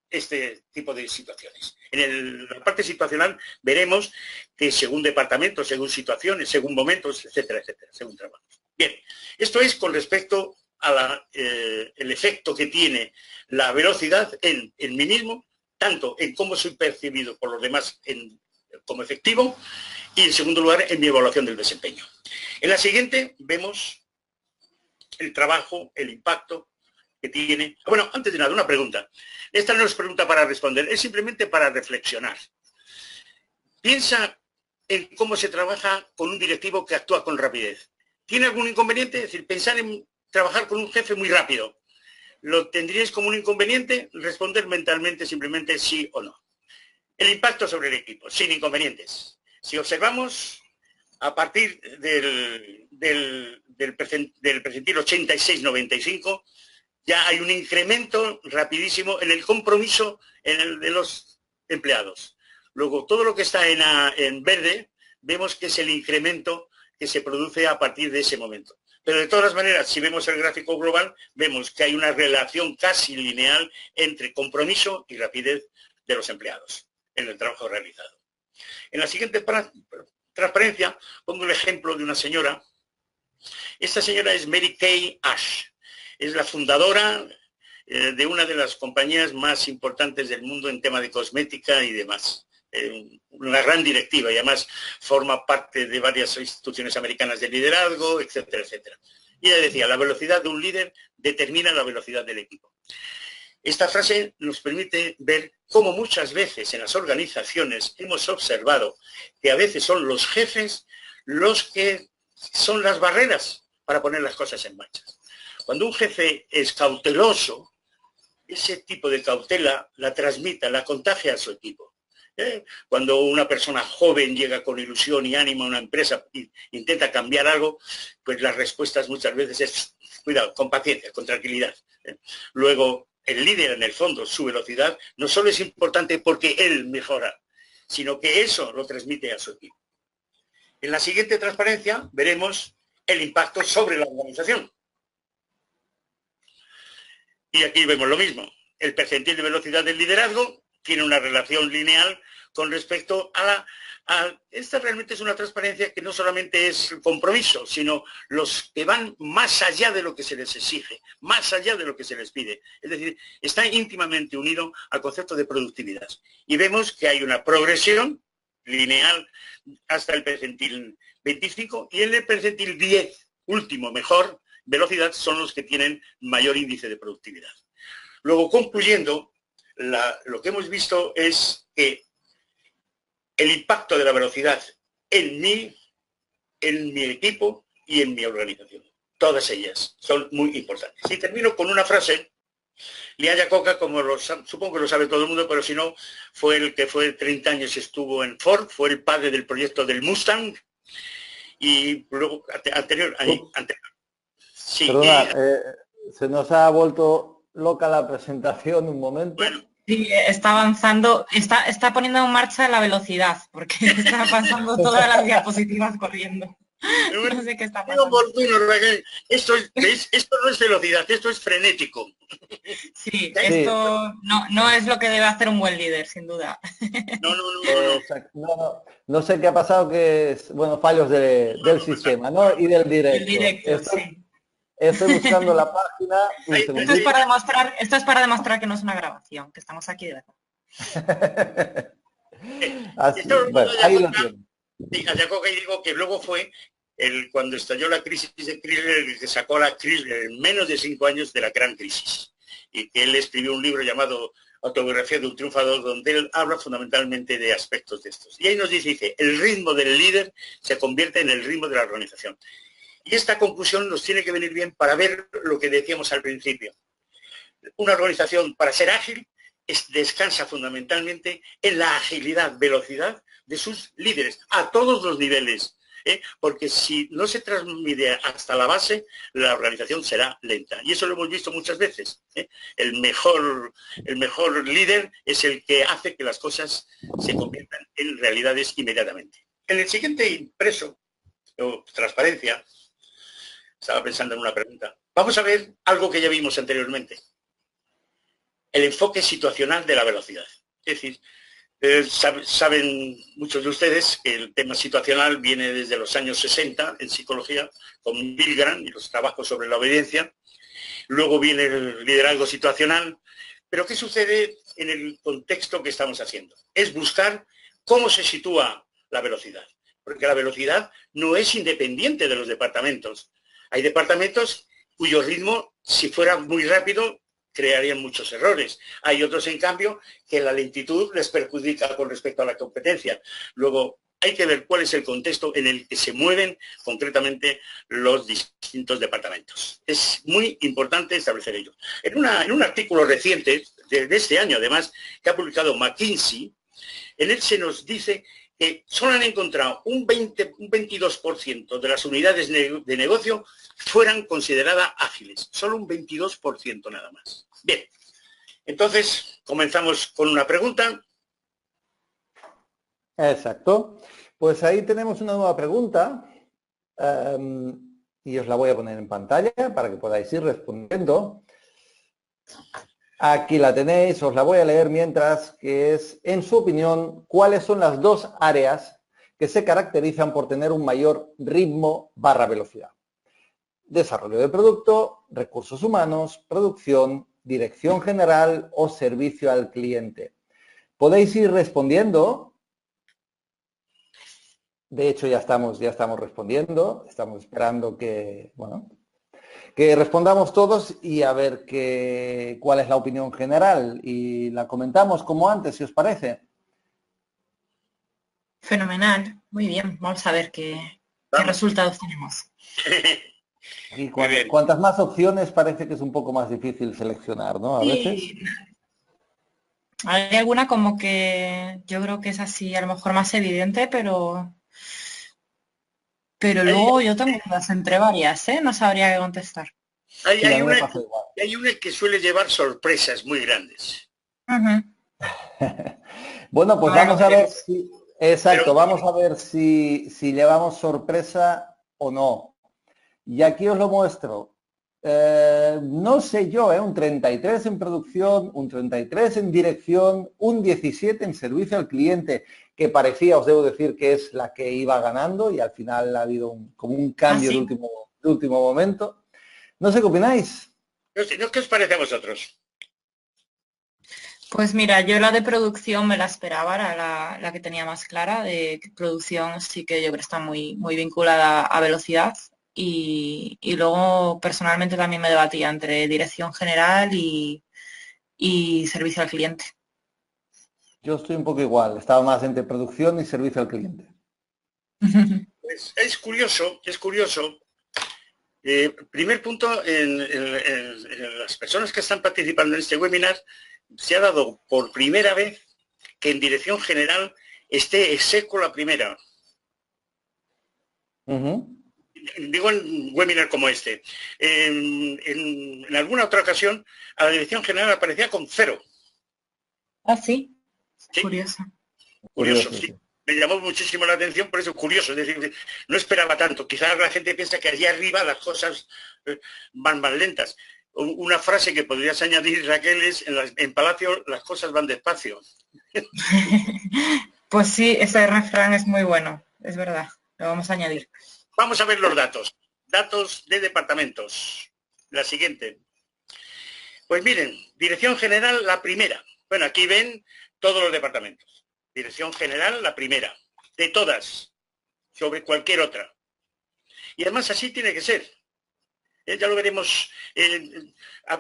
este tipo de situaciones. En la parte situacional veremos que según departamentos, según situaciones, según momentos, etcétera, etcétera, según trabajos. Bien, esto es con respecto a el efecto que tiene la velocidad en mí mismo, tanto en cómo soy percibido por los demás como efectivo y en segundo lugar en mi evaluación del desempeño. En la siguiente vemos el trabajo, el impacto que tiene. Bueno, antes de nada, una pregunta. Esta no es pregunta para responder, es simplemente para reflexionar. Piensa en cómo se trabaja con un directivo que actúa con rapidez. ¿Tiene algún inconveniente? Es decir, pensar en trabajar con un jefe muy rápido. ¿Lo tendríais como un inconveniente? Responder mentalmente simplemente sí o no. El impacto sobre el equipo, sin inconvenientes. Si observamos a partir del percentil 86-95, ya hay un incremento rapidísimo en el compromiso de los empleados. Luego, todo lo que está en verde, vemos que es el incremento que se produce a partir de ese momento. Pero de todas maneras, si vemos el gráfico global, vemos que hay una relación casi lineal entre compromiso y rapidez de los empleados en el trabajo realizado. En la siguiente transparencia, pongo el ejemplo de una señora. Esta señora es Mary Kay Ash. Es la fundadora de una de las compañías más importantes del mundo en tema de cosmética y demás. Una gran directiva y además forma parte de varias instituciones americanas de liderazgo, etcétera, etcétera. Y ella decía, la velocidad de un líder determina la velocidad del equipo. Esta frase nos permite ver cómo muchas veces en las organizaciones hemos observado que a veces son los jefes los que son las barreras para poner las cosas en marcha. Cuando un jefe es cauteloso, ese tipo de cautela la transmite, la contagia a su equipo. Cuando una persona joven llega con ilusión y ánimo a una empresa e intenta cambiar algo, pues las respuestas muchas veces es, cuidado, con paciencia, con tranquilidad. Luego, el líder, en el fondo, su velocidad, no solo es importante porque él mejora, sino que eso lo transmite a su equipo. En la siguiente transparencia veremos el impacto sobre la organización. Y aquí vemos lo mismo. El percentil de velocidad del liderazgo tiene una relación lineal con respecto esta realmente es una transparencia que no solamente es compromiso, sino los que van más allá de lo que se les exige, más allá de lo que se les pide. Es decir, está íntimamente unido al concepto de productividad. Y vemos que hay una progresión lineal hasta el percentil 25 y en el percentil 10, último, mejor velocidad, son los que tienen mayor índice de productividad. Luego, concluyendo, lo que hemos visto es que el impacto de la velocidad en mí, en mi equipo y en mi organización. Todas ellas son muy importantes. Y termino con una frase. Lee Iacocca, como supongo que lo sabe todo el mundo, pero si no, fue el que fue 30 años estuvo en Ford, fue el padre del proyecto del Mustang. Y luego, anterior. Sí, perdona, se nos ha vuelto loca la presentación un momento. Bueno. Sí, está avanzando, está poniendo en marcha la velocidad, porque está pasando todas las diapositivas corriendo. No sé qué está pasando. Esto no es velocidad, esto es frenético. Sí, esto no es lo que debe hacer un buen líder, sin duda. No sé qué ha pasado, que es, bueno, fallos del sistema, ¿no? Y del directo. El directo, sí. Estoy buscando la página. Esto es para demostrar que no es una grabación, que estamos aquí de verdad. Así, bueno, ahí lo tienen. Sí, a Jacob digo que luego fue cuando estalló la crisis de Chrysler, el que sacó a la Chrysler en menos de 5 años de la gran crisis. Y que él escribió un libro llamado Autobiografía de un triunfador, donde él habla fundamentalmente de aspectos de estos. Y ahí nos dice, el ritmo del líder se convierte en el ritmo de la organización. Y esta conclusión nos tiene que venir bien para ver lo que decíamos al principio. Una organización, para ser ágil, descansa fundamentalmente en la agilidad, velocidad de sus líderes, a todos los niveles. Porque si no se transmite hasta la base, la organización será lenta. Y eso lo hemos visto muchas veces. El mejor líder es el que hace que las cosas se conviertan en realidades inmediatamente. En el siguiente impreso, o transparencia, estaba pensando en una pregunta. Vamos a ver algo que ya vimos anteriormente. El enfoque situacional de la velocidad. Es decir, saben muchos de ustedes que el tema situacional viene desde los años 60 en psicología, con Milgram y los trabajos sobre la obediencia. Luego viene el liderazgo situacional. Pero ¿qué sucede en el contexto que estamos haciendo? Es buscar cómo se sitúa la velocidad. Porque la velocidad no es independiente de los departamentos. Hay departamentos cuyo ritmo, si fuera muy rápido, crearían muchos errores. Hay otros, en cambio, que la lentitud les perjudica con respecto a la competencia. Luego, hay que ver cuál es el contexto en el que se mueven concretamente los distintos departamentos. Es muy importante establecer ello. En un artículo reciente, de este año además, que ha publicado McKinsey, en él se nos dice que solo han encontrado un 22% de las unidades de negocio fueran consideradas ágiles. Solo un 22% nada más. Bien, entonces comenzamos con una pregunta. Exacto. Pues ahí tenemos una nueva pregunta y os la voy a poner en pantalla para que podáis ir respondiendo. Aquí la tenéis, os la voy a leer mientras, que es, en su opinión, ¿cuáles son las dos áreas que se caracterizan por tener un mayor ritmo / velocidad? Desarrollo de producto, recursos humanos, producción, dirección general o servicio al cliente. Podéis ir respondiendo. De hecho, ya estamos respondiendo. Estamos esperando que respondamos todos y a ver cuál es la opinión general. Y la comentamos como antes, si os parece. Fenomenal, muy bien. Vamos a ver qué resultados tenemos. Y cuantas más opciones parece que es un poco más difícil seleccionar, ¿no? A veces. Sí. Hay alguna como que yo creo que es así, a lo mejor más evidente, pero luego yo tengo dudas entre varias, ¿eh? No sabría qué contestar. Hay una que suele llevar sorpresas muy grandes. Bueno, pues vamos a ver si... Exacto, vamos a ver si llevamos sorpresa o no. Y aquí os lo muestro. No sé yo, un 33 en producción, un 33 en dirección, un 17 en servicio al cliente, que parecía, os debo decir, que es la que iba ganando y al final ha habido como un cambio de último momento. No sé qué opináis. ¿Qué os parece a vosotros? Pues mira, yo la de producción me la esperaba, era la que tenía más clara. De producción sí que yo creo que está muy, muy vinculada a velocidad. Y luego personalmente también me debatía entre dirección general y servicio al cliente. Yo estoy un poco igual, estaba más entre producción y servicio al cliente. Pues es curioso. Primer punto, en las personas que están participando en este webinar, se ha dado por primera vez que en dirección general esté execuo la primera. Digo en webinar como este. En alguna otra ocasión, a la dirección general aparecía con 0. Ah, sí. ¿Sí? Curioso, sí. Me llamó muchísimo la atención, por eso curioso, es decir, no esperaba tanto. Quizás la gente piensa que allí arriba las cosas van más lentas. Una frase que podrías añadir, Raquel, es en Palacio las cosas van despacio. Pues sí, ese refrán es muy bueno, es verdad, lo vamos a añadir. Vamos a ver los datos. Datos de departamentos. La siguiente. Pues miren, dirección general, la primera. Bueno, aquí ven todos los departamentos. Dirección general, la primera. De todas. sobre cualquier otra. Y además así tiene que ser. Ya lo veremos.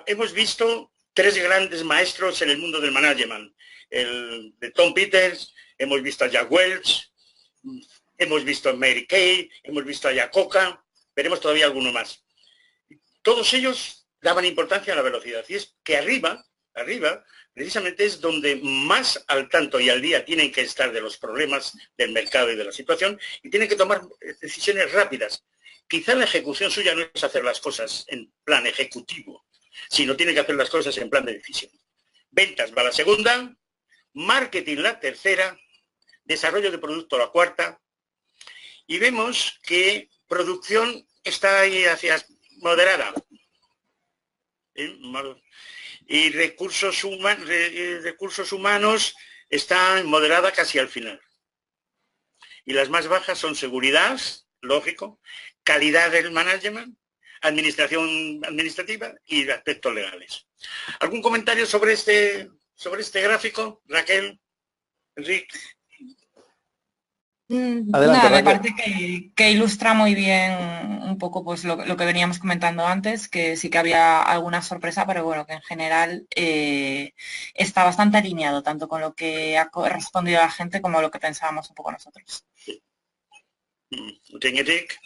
Hemos visto tres grandes maestros en el mundo del management. El de Tom Peters, hemos visto a Jack Welch, hemos visto a Mary Kay, hemos visto a Jack Coca, veremos todavía alguno más. Todos ellos daban importancia a la velocidad. Y es que arriba, precisamente es donde más al tanto y al día tienen que estar de los problemas del mercado y de la situación, y tienen que tomar decisiones rápidas. Quizá la ejecución suya no es hacer las cosas en plan ejecutivo, sino tiene que hacer las cosas en plan de decisión. Ventas va la segunda, marketing la tercera, desarrollo de producto la cuarta, y vemos que producción está ahí hacia moderada. Y recursos humanos está moderada casi al final. Y las más bajas son seguridad, lógico, calidad del management, administración administrativa y aspectos legales. ¿Algún comentario sobre este gráfico, Raquel, Enrique? Adelante, Nada, me Raquel. parece que ilustra muy bien un poco pues lo que veníamos comentando antes, que sí que había alguna sorpresa, pero bueno, que en general está bastante alineado, tanto con lo que ha respondido la gente como lo que pensábamos un poco nosotros. Enrique.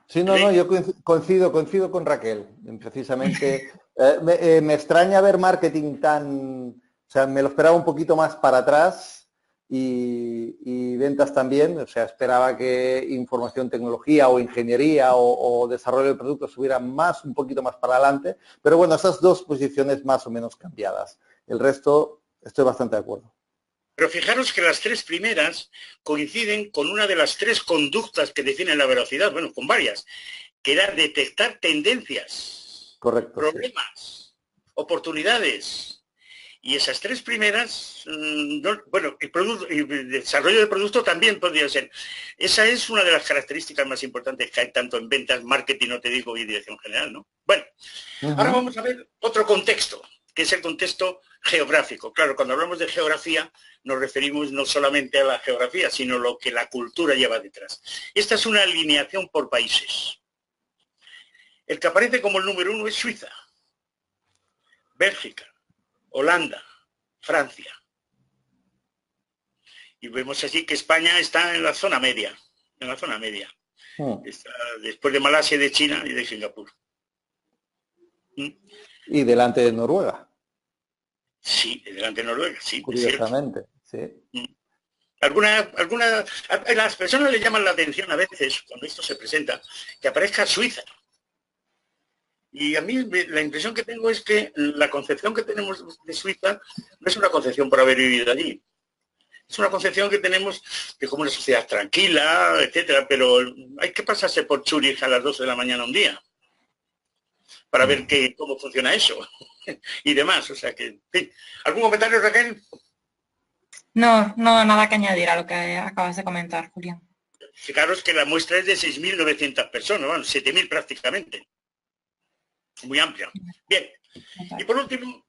Sí, no, yo coincido con Raquel. Precisamente, me extraña ver marketing tan... O sea, me lo esperaba un poquito más para atrás y ventas también. O sea, esperaba que información, tecnología o ingeniería o desarrollo de productos estuvieran un poquito más para adelante. Pero bueno, esas dos posiciones más o menos cambiadas. El resto, estoy bastante de acuerdo. Pero fijaros que las tres primeras coinciden con una de las tres conductas que definen la velocidad, bueno, con varias, que era detectar tendencias, Correcto, problemas, oportunidades. Y esas tres primeras, el desarrollo de producto también podría ser. Esa es una de las características más importantes que hay tanto en ventas, marketing, no te digo, y dirección general, ¿no? Bueno, ahora vamos a ver otro contexto, que es el contexto geográfico. Claro, cuando hablamos de geografía nos referimos no solamente a la geografía, sino lo que la cultura lleva detrás. Esta es una alineación por países. El que aparece como el número 1 es Suiza, Bélgica, Holanda, Francia. Y vemos así que España está en la zona media, Está después de Malasia, de China y de Singapur. Y delante de Noruega. Sí, delante de Noruega, sí. Curiosamente, sí. A las personas le llaman la atención a veces, cuando esto se presenta, que aparezca Suiza. Y a mí la impresión que tengo es que la concepción que tenemos de Suiza no es una concepción por haber vivido allí. Es una concepción que tenemos de como una sociedad tranquila, etcétera, pero hay que pasarse por Zúrich a las 12 de la mañana un día para ver cómo funciona eso y demás. O sea que, en fin. ¿Algún comentario, Raquel? No, nada que añadir a lo que acabas de comentar, Julián. Fijaros que la muestra es de 6.900 personas, bueno, 7.000 prácticamente. Muy amplia. Bien. Y por último,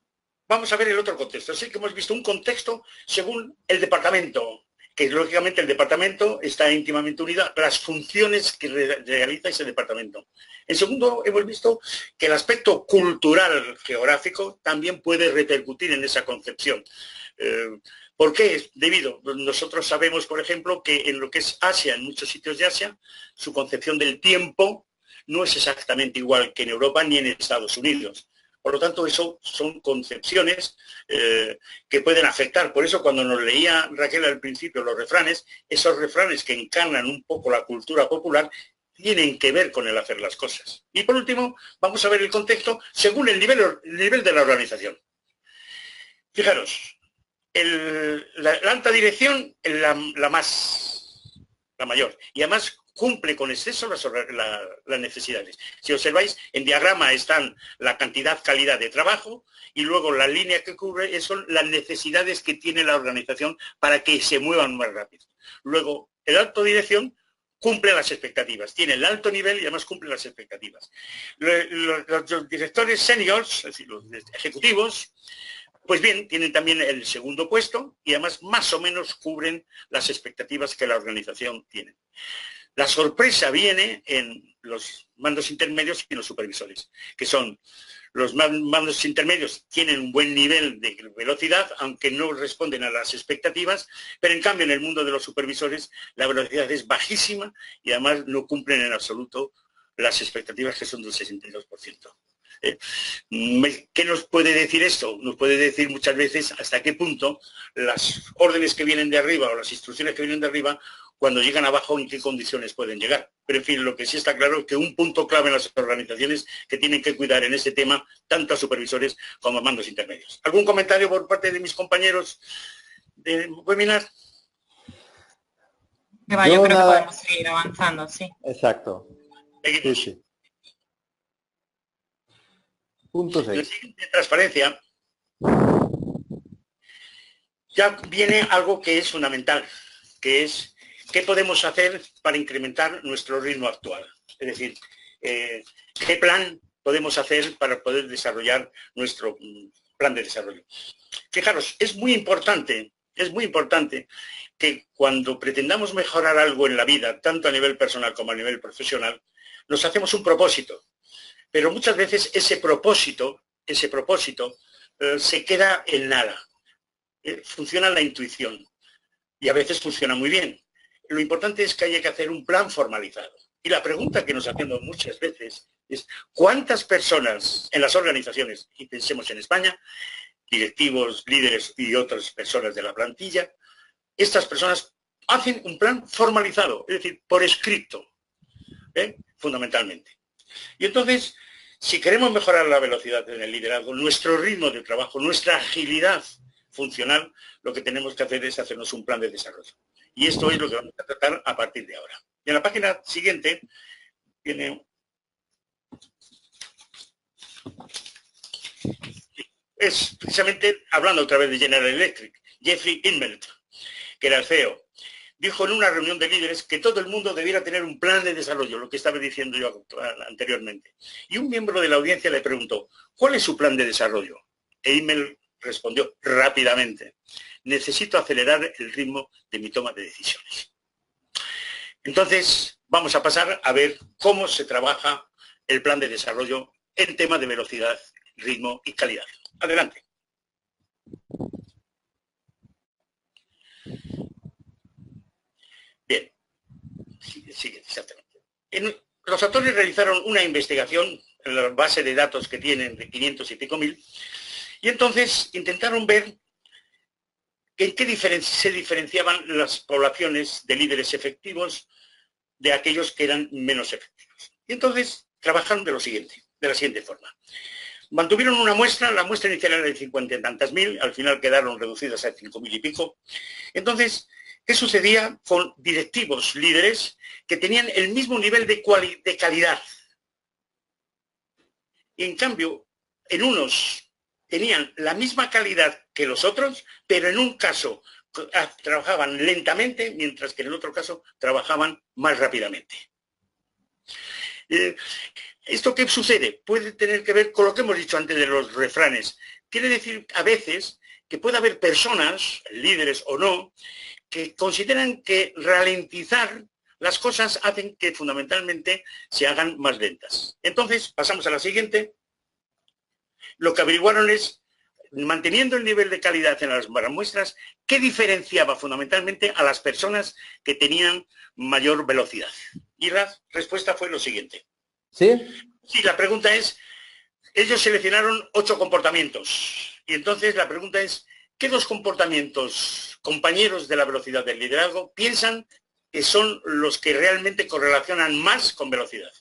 vamos a ver el otro contexto. Así que hemos visto un contexto según el departamento, que lógicamente el departamento está íntimamente unido a las funciones que realiza ese departamento. En segundo, hemos visto que el aspecto cultural geográfico también puede repercutir en esa concepción. ¿Por qué? Nosotros sabemos, por ejemplo, que en lo que es Asia, en muchos sitios de Asia, su concepción del tiempo no es exactamente igual que en Europa ni en Estados Unidos. Por lo tanto, eso son concepciones que pueden afectar. Por eso, cuando nos leía Raquel al principio los refranes, esos refranes que encarnan un poco la cultura popular tienen que ver con el hacer las cosas. Y por último, vamos a ver el contexto según el nivel de la organización. Fijaros, la alta dirección es la mayor, y además cumple con exceso las necesidades. Si observáis, en diagrama están la cantidad, calidad de trabajo, y luego la línea que cubre son las necesidades que tiene la organización para que se muevan más rápido. Luego, el alto dirección cumple las expectativas, tiene el alto nivel y además cumple las expectativas. Los directores seniors, es decir, los ejecutivos, Pues bien, tienen también el segundo puesto y además más o menos cubren las expectativas que la organización tiene. La sorpresa viene en los mandos intermedios y en los supervisores, que son los mandos intermedios tienen un buen nivel de velocidad, aunque no responden a las expectativas, pero en cambio en el mundo de los supervisores la velocidad es bajísima y además no cumplen en absoluto las expectativas, que son del 62%. ¿Qué nos puede decir esto? Nos puede decir muchas veces hasta qué punto las órdenes que vienen de arriba o las instrucciones que vienen de arriba, cuando llegan abajo, en qué condiciones pueden llegar. Pero en fin, lo que sí está claro es que un punto clave en las organizaciones que tienen que cuidar en este tema, tanto a supervisores como a mandos intermedios. ¿Algún comentario por parte de mis compañeros de webinar? Yo creo que podemos seguir avanzando, sí. Exacto. Seguimos. Sí. Punto 6. La siguiente transparencia ya viene algo que es fundamental, que es qué podemos hacer para incrementar nuestro ritmo actual. Es decir, qué plan podemos hacer para poder desarrollar nuestro plan de desarrollo. Fijaros, es muy importante que cuando pretendamos mejorar algo en la vida, tanto a nivel personal como a nivel profesional, nos hacemos un propósito. Pero muchas veces ese propósito se queda en nada. Funciona la intuición y a veces funciona muy bien. Lo importante es que haya que hacer un plan formalizado. Y la pregunta que nos hacemos muchas veces es ¿cuántas personas en las organizaciones, y pensemos en España, directivos, líderes y otras personas de la plantilla, estas personas hacen un plan formalizado, es decir, por escrito, fundamentalmente? Y entonces, si queremos mejorar la velocidad en el liderazgo, nuestro ritmo de trabajo, nuestra agilidad funcional, lo que tenemos que hacer es hacernos un plan de desarrollo. Y esto es lo que vamos a tratar a partir de ahora. Y en la página siguiente viene... Es precisamente hablando otra vez de General Electric, Jeffrey Immelt, que era el CEO. Dijo en una reunión de líderes que todo el mundo debiera tener un plan de desarrollo, lo que estaba diciendo yo anteriormente. Y un miembro de la audiencia le preguntó, ¿cuál es su plan de desarrollo? E Immelt respondió rápidamente, necesito acelerar el ritmo de mi toma de decisiones. Entonces, vamos a pasar a ver cómo se trabaja el plan de desarrollo en tema de velocidad, ritmo y calidad. Adelante. Bien, sigue exactamente. Los autores realizaron una investigación en la base de datos que tienen de 500 y pico mil, y entonces intentaron ver en qué se diferenciaban las poblaciones de líderes efectivos de aquellos que eran menos efectivos. Y entonces trabajaron de la siguiente forma. Mantuvieron una muestra, la muestra inicial era de 50 y tantas mil, al final quedaron reducidas a 5.000 y pico. Entonces, ¿qué sucedía con directivos líderes que tenían el mismo nivel de calidad? Y en cambio, en unos tenían la misma calidad que los otros, pero en un caso trabajaban lentamente, mientras que en el otro caso trabajaban más rápidamente. ¿Esto qué sucede? Puede tener que ver con lo que hemos dicho antes de los refranes. Quiere decir a veces que puede haber personas, líderes o no, que consideran que ralentizar las cosas hacen que fundamentalmente se hagan más lentas. Entonces, pasamos a la siguiente. Lo que averiguaron es, manteniendo el nivel de calidad en las muestras, ¿qué diferenciaba fundamentalmente a las personas que tenían mayor velocidad? Y la respuesta fue lo siguiente. ¿Sí? Sí, la pregunta es, ellos seleccionaron 8 comportamientos. Y entonces la pregunta es, ¿qué 2 comportamientos, compañeros de la velocidad del liderazgo, piensan que son los que realmente correlacionan más con velocidad?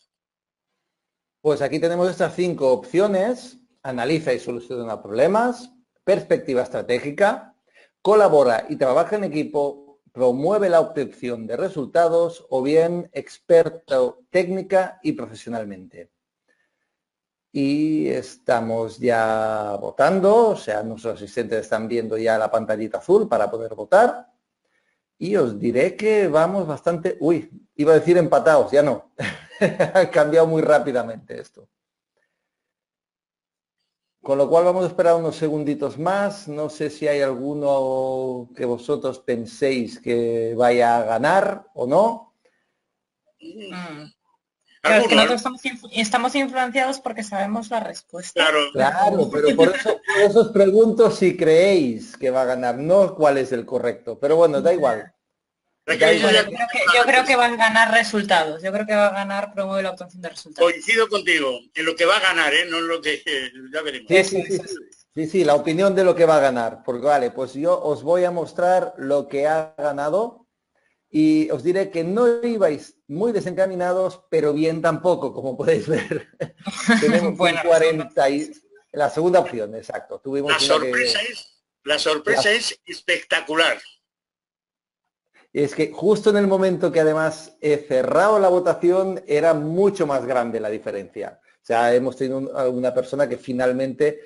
Pues aquí tenemos estas 5 opciones. Analiza y soluciona problemas, perspectiva estratégica, colabora y trabaja en equipo, promueve la obtención de resultados o bien experto técnica y profesionalmente. Y estamos ya votando, o sea, nuestros asistentes están viendo ya la pantallita azul para poder votar. Y os diré que vamos bastante... Uy, iba a decir empatados, ya no. Ha cambiado muy rápidamente esto. Con lo cual vamos a esperar unos segunditos más. No sé si hay alguno que vosotros penséis que vaya a ganar o no. Claro, es que nosotros estamos influenciados porque sabemos la respuesta. Claro. Claro, pero por eso os pregunto si creéis que va a ganar, no cuál es el correcto. Pero bueno, da igual. Raquel, Bueno, yo creo que va a ganar resultados. Yo creo que va a ganar promueve la obtención de resultados. Coincido contigo en lo que va a ganar, no en lo que ya veremos. Sí, la opinión de lo que va a ganar. Porque vale, pues yo os voy a mostrar lo que ha ganado y os diré que no ibais muy desencaminados, pero bien tampoco, como podéis ver. Tenemos Bueno, 40 y la segunda opción, exacto. Tuvimos La sorpresa es espectacular. Es que justo en el momento que además he cerrado la votación era mucho más grande la diferencia. O sea, hemos tenido una persona que finalmente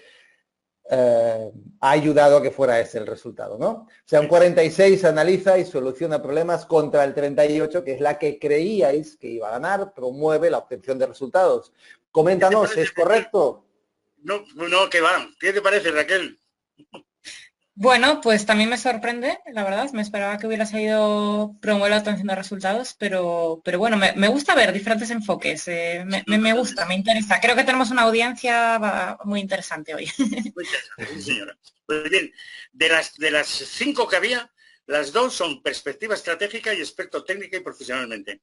ha ayudado a que fuera ese el resultado, ¿no? O sea, un 46 analiza y soluciona problemas contra el 38, que es la que creíais que iba a ganar, promueve la obtención de resultados. Coméntanos, ¿es correcto? No, que va. ¿Qué te parece, Raquel? Bueno, pues también me sorprende, la verdad. Me esperaba que hubiera salido promueve la obtención de resultados, pero bueno, me gusta ver diferentes enfoques. Me gusta, me interesa. Creo que tenemos una audiencia muy interesante hoy. Muy interesante, sí, señora. Pues bien, de las 5 que había, las 2 son perspectiva estratégica y experto técnica y profesionalmente.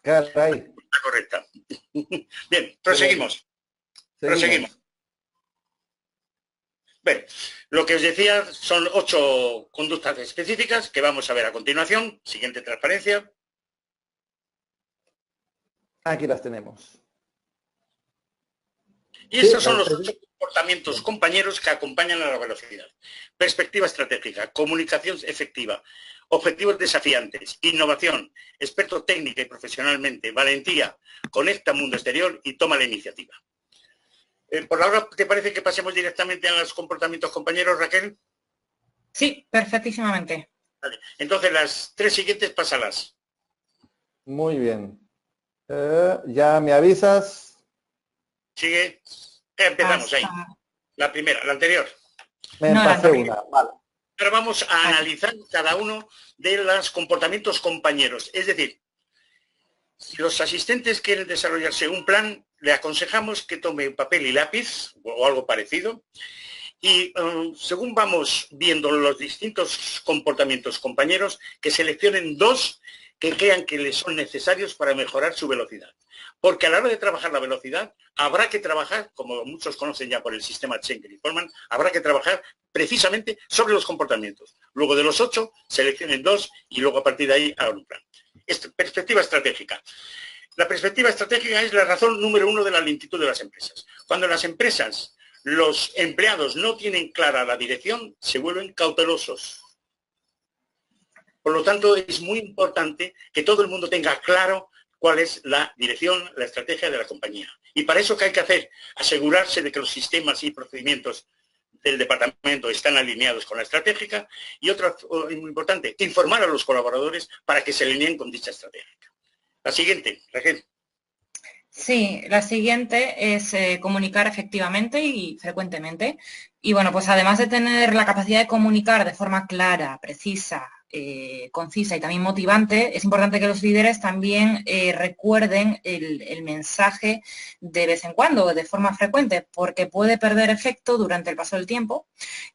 Caray. La correcta. Bien, proseguimos. Proseguimos. Bien, lo que os decía son 8 conductas específicas que vamos a ver a continuación. Siguiente transparencia. Aquí las tenemos. Y estos son los 8 comportamientos compañeros que acompañan a la velocidad. Perspectiva estratégica, comunicación efectiva, objetivos desafiantes, innovación, experto técnica y profesionalmente, valentía, conecta mundo exterior y toma la iniciativa. Por ahora, ¿te parece que pasemos directamente a los comportamientos compañeros, Raquel? Sí, perfectísimamente. Vale. Entonces, las 3 siguientes, pásalas. Muy bien. ¿Ya me avisas? Sigue. Empezamos ahí. La primera, la anterior. Me pasé una, vale. Ahora vamos a analizar cada uno de los comportamientos compañeros. Es decir, si los asistentes quieren desarrollarse un plan, le aconsejamos que tome papel y lápiz o algo parecido y según vamos viendo los distintos comportamientos compañeros, que seleccionen 2 que crean que les son necesarios para mejorar su velocidad. Porque a la hora de trabajar la velocidad, habrá que trabajar, como muchos conocen ya por el sistema Schenker y Forman, habrá que trabajar precisamente sobre los comportamientos. Luego de los 8, seleccionen 2 y luego a partir de ahí hagan un plan. Perspectiva estratégica. La perspectiva estratégica es la razón número 1 de la lentitud de las empresas. Cuando en las empresas los empleados no tienen clara la dirección, se vuelven cautelosos. Por lo tanto, es muy importante que todo el mundo tenga claro cuál es la dirección, la estrategia de la compañía. Y para eso, ¿qué hay que hacer? Asegurarse de que los sistemas y procedimientos del departamento están alineados con la estratégica y otra muy importante, informar a los colaboradores para que se alineen con dicha estrategia. La siguiente, Raquel. Sí, la siguiente es comunicar efectivamente y frecuentemente. Y bueno, pues además de tener la capacidad de comunicar de forma clara, precisa, concisa y también motivante, es importante que los líderes también recuerden el mensaje de vez en cuando, de forma frecuente, porque puede perder efecto durante el paso del tiempo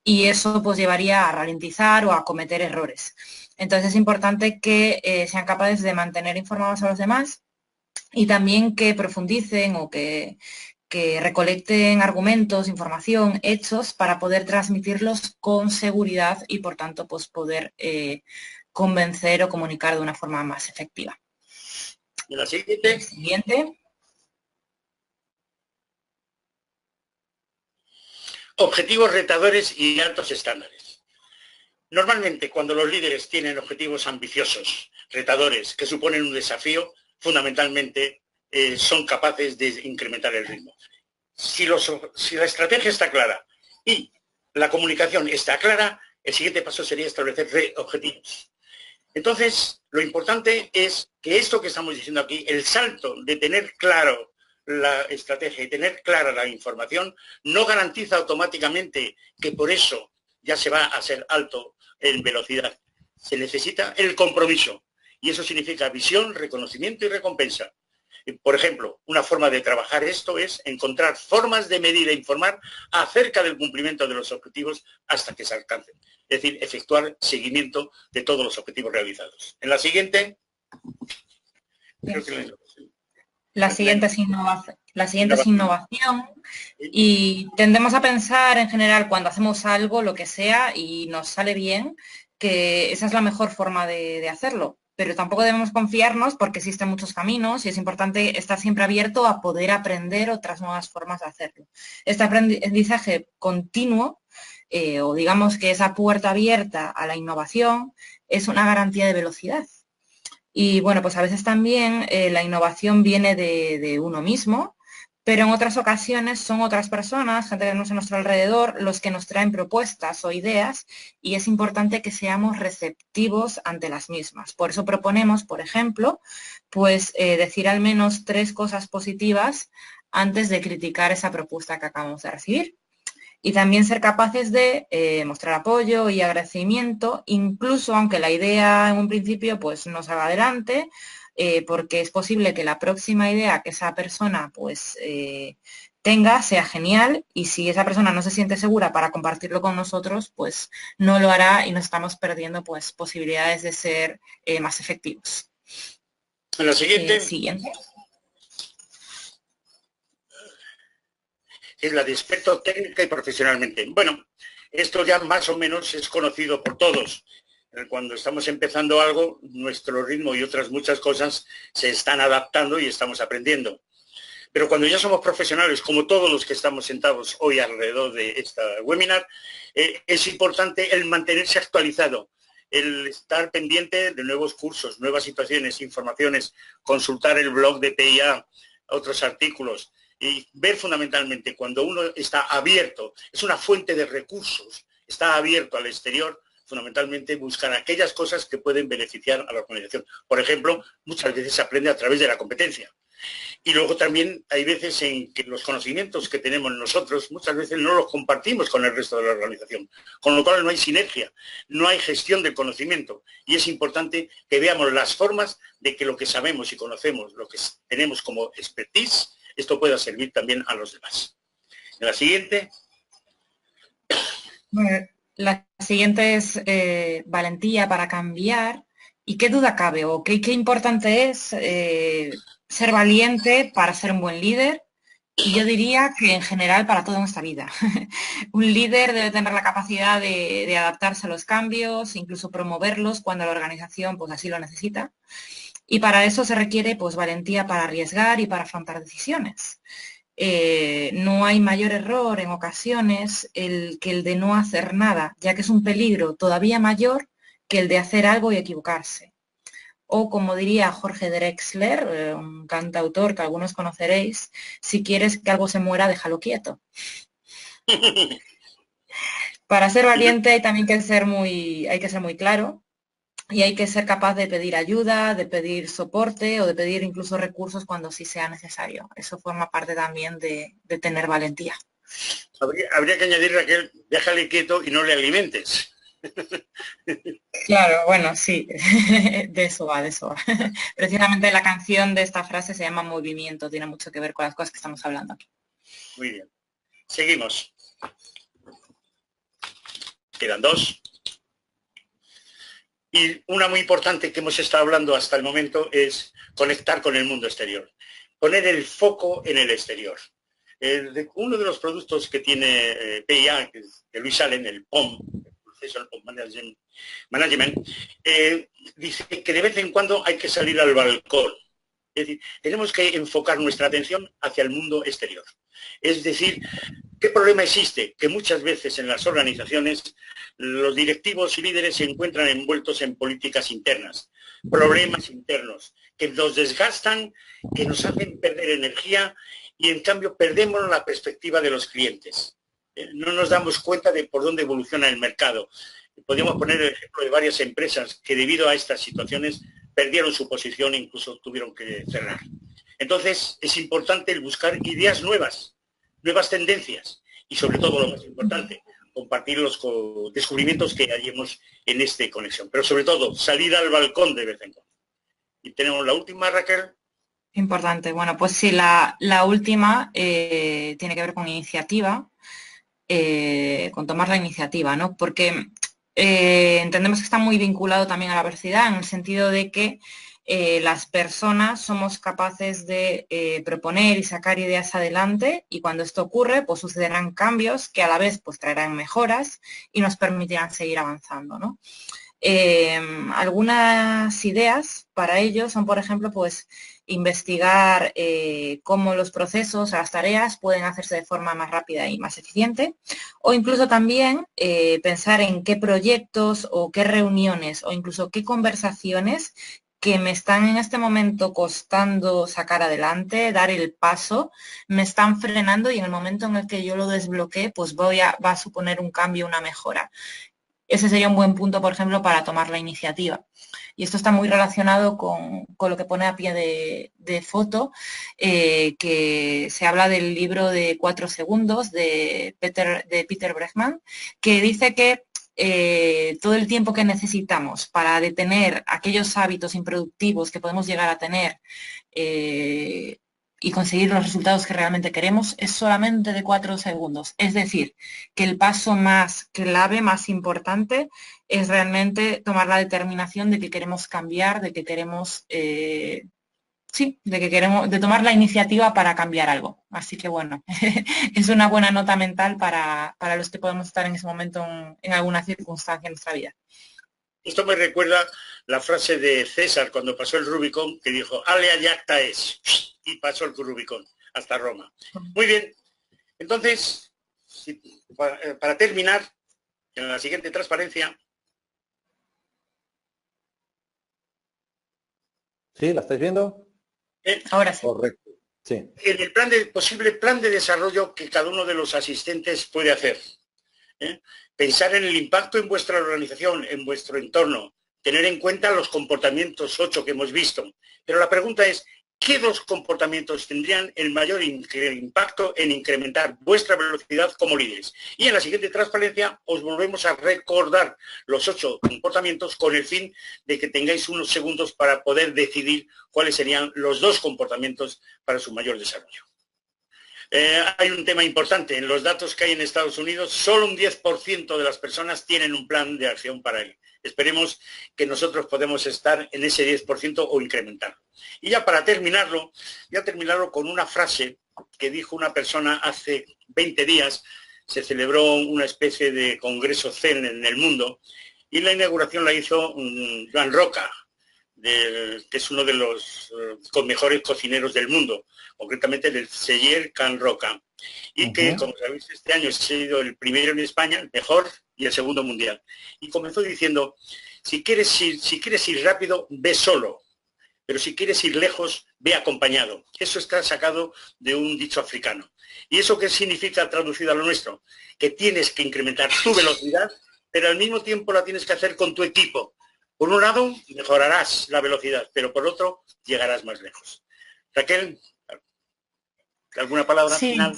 y eso pues llevaría a ralentizar o a cometer errores. Entonces es importante que sean capaces de mantener informados a los demás y también que profundicen o que recolecten argumentos, información, hechos para poder transmitirlos con seguridad y por tanto pues poder convencer o comunicar de una forma más efectiva. ¿Y la siguiente? El siguiente. Objetivos retadores y altos estándares. Normalmente cuando los líderes tienen objetivos ambiciosos, retadores, que suponen un desafío, fundamentalmente son capaces de incrementar el ritmo. Si la estrategia está clara y la comunicación está clara, el siguiente paso sería establecer objetivos. Entonces, lo importante es que esto que estamos diciendo aquí, el salto de tener claro la estrategia y tener clara la información no garantiza automáticamente que por eso ya se va a ser alto en velocidad. Se necesita el compromiso y eso significa visión, reconocimiento y recompensa. Por ejemplo, una forma de trabajar esto es encontrar formas de medir e informar acerca del cumplimiento de los objetivos hasta que se alcancen. Es decir, efectuar seguimiento de todos los objetivos realizados. En la siguiente... Creo que la siguiente es innovación y tendemos a pensar en general cuando hacemos algo, lo que sea, y nos sale bien, que esa es la mejor forma de hacerlo. Pero tampoco debemos confiarnos porque existen muchos caminos y es importante estar siempre abierto a poder aprender otras nuevas formas de hacerlo. Este aprendizaje continuo, o digamos que esa puerta abierta a la innovación, es una garantía de velocidad. Y bueno, pues a veces también la innovación viene de uno mismo, pero en otras ocasiones son otras personas, gente que tenemos a nuestro alrededor, los que nos traen propuestas o ideas y es importante que seamos receptivos ante las mismas. Por eso proponemos, por ejemplo, pues decir al menos 3 cosas positivas antes de criticar esa propuesta que acabamos de recibir. Y también ser capaces de mostrar apoyo y agradecimiento, incluso aunque la idea en un principio pues no salga adelante, porque es posible que la próxima idea que esa persona pues tenga sea genial y si esa persona no se siente segura para compartirlo con nosotros, pues no lo hará y nos estamos perdiendo pues posibilidades de ser más efectivos. La siguiente. Siguiente. Es la de experto técnica y profesionalmente. Bueno, esto ya más o menos es conocido por todos. Cuando estamos empezando algo, nuestro ritmo y otras muchas cosas se están adaptando y estamos aprendiendo. Pero cuando ya somos profesionales, como todos los que estamos sentados hoy alrededor de esta webinar, es importante el mantenerse actualizado, el estar pendiente de nuevos cursos, nuevas situaciones, informaciones, consultar el blog de PIA, otros artículos, y ver fundamentalmente cuando uno está abierto, es una fuente de recursos, está abierto al exterior, fundamentalmente buscar aquellas cosas que pueden beneficiar a la organización. Por ejemplo, muchas veces se aprende a través de la competencia. Y luego también hay veces en que los conocimientos que tenemos nosotros muchas veces no los compartimos con el resto de la organización, con lo cual no hay sinergia, no hay gestión del conocimiento y es importante que veamos las formas de que lo que sabemos y conocemos, lo que tenemos como expertise, esto pueda servir también a los demás. En la siguiente. Bueno, la siguiente es valentía para cambiar. ¿Y qué duda cabe o qué importante es ser valiente para ser un buen líder? Y yo diría que en general para toda nuestra vida. Un líder debe tener la capacidad de adaptarse a los cambios, incluso promoverlos cuando la organización pues así lo necesita. Y para eso se requiere pues valentía para arriesgar y para afrontar decisiones. No hay mayor error en ocasiones que el de no hacer nada, ya que es un peligro todavía mayor que el de hacer algo y equivocarse. O como diría Jorge Drexler, un cantautor que algunos conoceréis, si quieres que algo se muera, déjalo quieto. Para ser valiente hay también que ser hay que ser muy claro y hay que ser capaz de pedir ayuda, de pedir soporte o de pedir incluso recursos cuando sí sea necesario. Eso forma parte también de tener valentía. Habría que añadir, Raquel, déjale quieto y no le alimentes. Claro, bueno, sí, de eso va. Precisamente la canción de esta frase se llama Movimiento, tiene mucho que ver con las cosas que estamos hablando aquí. Muy bien. Seguimos. Quedan 2. Y una muy importante que hemos estado hablando hasta el momento es conectar con el mundo exterior. Poner el foco en el exterior. Uno de los productos que tiene PIA, que es de Luis Allen, el POM, Professional Management, dice que de vez en cuando hay que salir al balcón. Es decir, tenemos que enfocar nuestra atención hacia el mundo exterior. Es decir, ¿qué problema existe? Que muchas veces en las organizaciones los directivos y líderes se encuentran envueltos en políticas internas, problemas internos, que nos desgastan, que nos hacen perder energía y en cambio perdemos la perspectiva de los clientes. No nos damos cuenta de por dónde evoluciona el mercado. Podríamos poner el ejemplo de varias empresas que debido a estas situaciones perdieron su posición e incluso tuvieron que cerrar. Entonces, es importante el buscar ideas nuevas, nuevas tendencias y, sobre todo, lo más importante, compartir los descubrimientos que hallemos en esta conexión. Pero, sobre todo, salir al balcón de vez en cuando. Y tenemos la última, Raquel. Importante. Bueno, pues sí, la última tiene que ver con iniciativa, con tomar la iniciativa, ¿no? Porque entendemos que está muy vinculado también a la velocidad, en el sentido de que las personas somos capaces de proponer y sacar ideas adelante, y cuando esto ocurre, pues sucederán cambios que a la vez pues traerán mejoras y nos permitirán seguir avanzando, ¿no? Algunas ideas para ello son, por ejemplo, pues investigar cómo los procesos, las tareas pueden hacerse de forma más rápida y más eficiente, o incluso también pensar en qué proyectos o qué reuniones o incluso qué conversaciones que me están en este momento costando sacar adelante, dar el paso, me están frenando, y en el momento en el que yo lo desbloquee, pues va a suponer un cambio, una mejora. Ese sería un buen punto, por ejemplo, para tomar la iniciativa. Y esto está muy relacionado con lo que pone a pie de foto, que se habla del libro de 4 segundos de Peter Bregman, que dice que todo el tiempo que necesitamos para detener aquellos hábitos improductivos que podemos llegar a tener y conseguir los resultados que realmente queremos es solamente de 4 segundos. Es decir, que el paso más clave, más importante, es realmente tomar la determinación de que queremos cambiar, de que queremos, de tomar la iniciativa para cambiar algo. Así que bueno, es una buena nota mental para los que podemos estar en ese momento en alguna circunstancia en nuestra vida. Esto me recuerda la frase de César cuando pasó el Rubicón, que dijo, alea yacta es, y pasó el Rubicón hasta Roma. Muy bien, entonces, para terminar, en la siguiente transparencia. ¿Sí? ¿La estáis viendo? Ahora sí. Correcto. Sí. En el posible plan de desarrollo que cada uno de los asistentes puede hacer. Pensar en el impacto en vuestra organización, en vuestro entorno, tener en cuenta los comportamientos 8 que hemos visto. Pero la pregunta es, ¿qué dos comportamientos tendrían el mayor impacto en incrementar vuestra velocidad como líderes? Y en la siguiente transparencia os volvemos a recordar los 8 comportamientos con el fin de que tengáis unos segundos para poder decidir cuáles serían los 2 comportamientos para su mayor desarrollo. Hay un tema importante. En los datos que hay en Estados Unidos, solo un 10% de las personas tienen un plan de acción para él. Esperemos que nosotros podamos estar en ese 10% o incrementarlo. Y ya para terminarlo, voy a terminarlo con una frase que dijo una persona hace 20 días. Se celebró una especie de congreso Zen en el mundo y la inauguración la hizo Joan Roca, que es uno de los mejores cocineros del mundo, concretamente del Celler Can Roca, y que, como sabéis, este año ha sido el primero en España, el mejor, y el segundo mundial. Y comenzó diciendo, si quieres ir rápido, ve solo, pero si quieres ir lejos, ve acompañado. Eso está sacado de un dicho africano. ¿Y eso qué significa traducido a lo nuestro? Que tienes que incrementar tu velocidad, pero al mismo tiempo la tienes que hacer con tu equipo. Por un lado, mejorarás la velocidad, pero por otro, llegarás más lejos. Raquel, ¿alguna palabra final?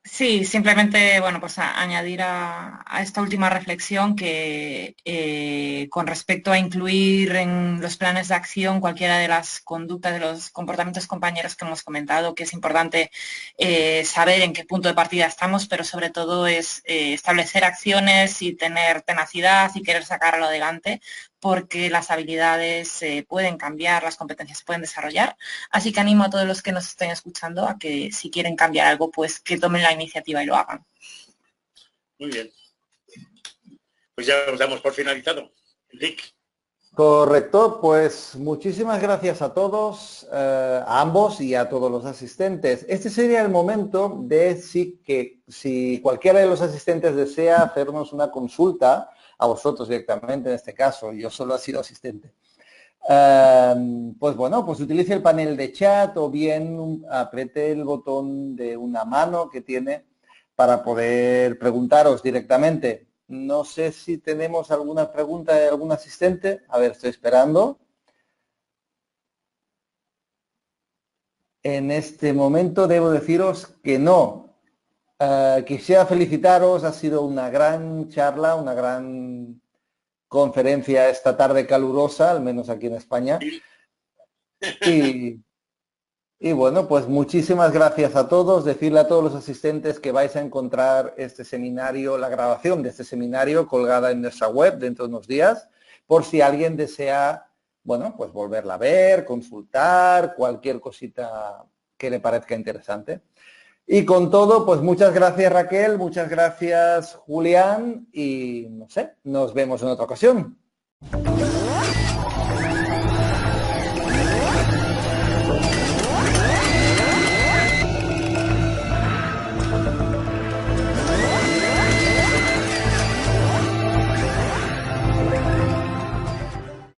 Sí, simplemente, bueno, pues añadir a esta última reflexión que con respecto a incluir en los planes de acción cualquiera de las conductas, de los comportamientos compañeros que hemos comentado, que es importante saber en qué punto de partida estamos, pero sobre todo es establecer acciones y tener tenacidad y querer sacarlo adelante, porque las habilidades pueden cambiar, las competencias se pueden desarrollar. Así que animo a todos los que nos estén escuchando a que si quieren cambiar algo, pues que tomen la iniciativa y lo hagan. Muy bien. Pues ya nos damos por finalizado. Enrique. Correcto, pues muchísimas gracias a todos, a ambos y a todos los asistentes. Este sería el momento de si cualquiera de los asistentes desea hacernos una consulta, a vosotros directamente en este caso, yo solo he sido asistente. Pues bueno, pues utilice el panel de chat o bien apriete el botón de una mano que tiene para poder preguntaros directamente. No sé si tenemos alguna pregunta de algún asistente. A ver, estoy esperando. En este momento debo deciros que no. Quisiera felicitaros, ha sido una gran charla, una gran conferencia esta tarde calurosa, al menos aquí en España. Y bueno, pues muchísimas gracias a todos. Decirle a todos los asistentes que vais a encontrar este seminario, la grabación de este seminario colgada en nuestra web dentro de unos días, por si alguien desea, bueno, pues volverla a ver, consultar, cualquier cosita que le parezca interesante. Y con todo, pues muchas gracias Raquel, muchas gracias Julián y no sé, nos vemos en otra ocasión.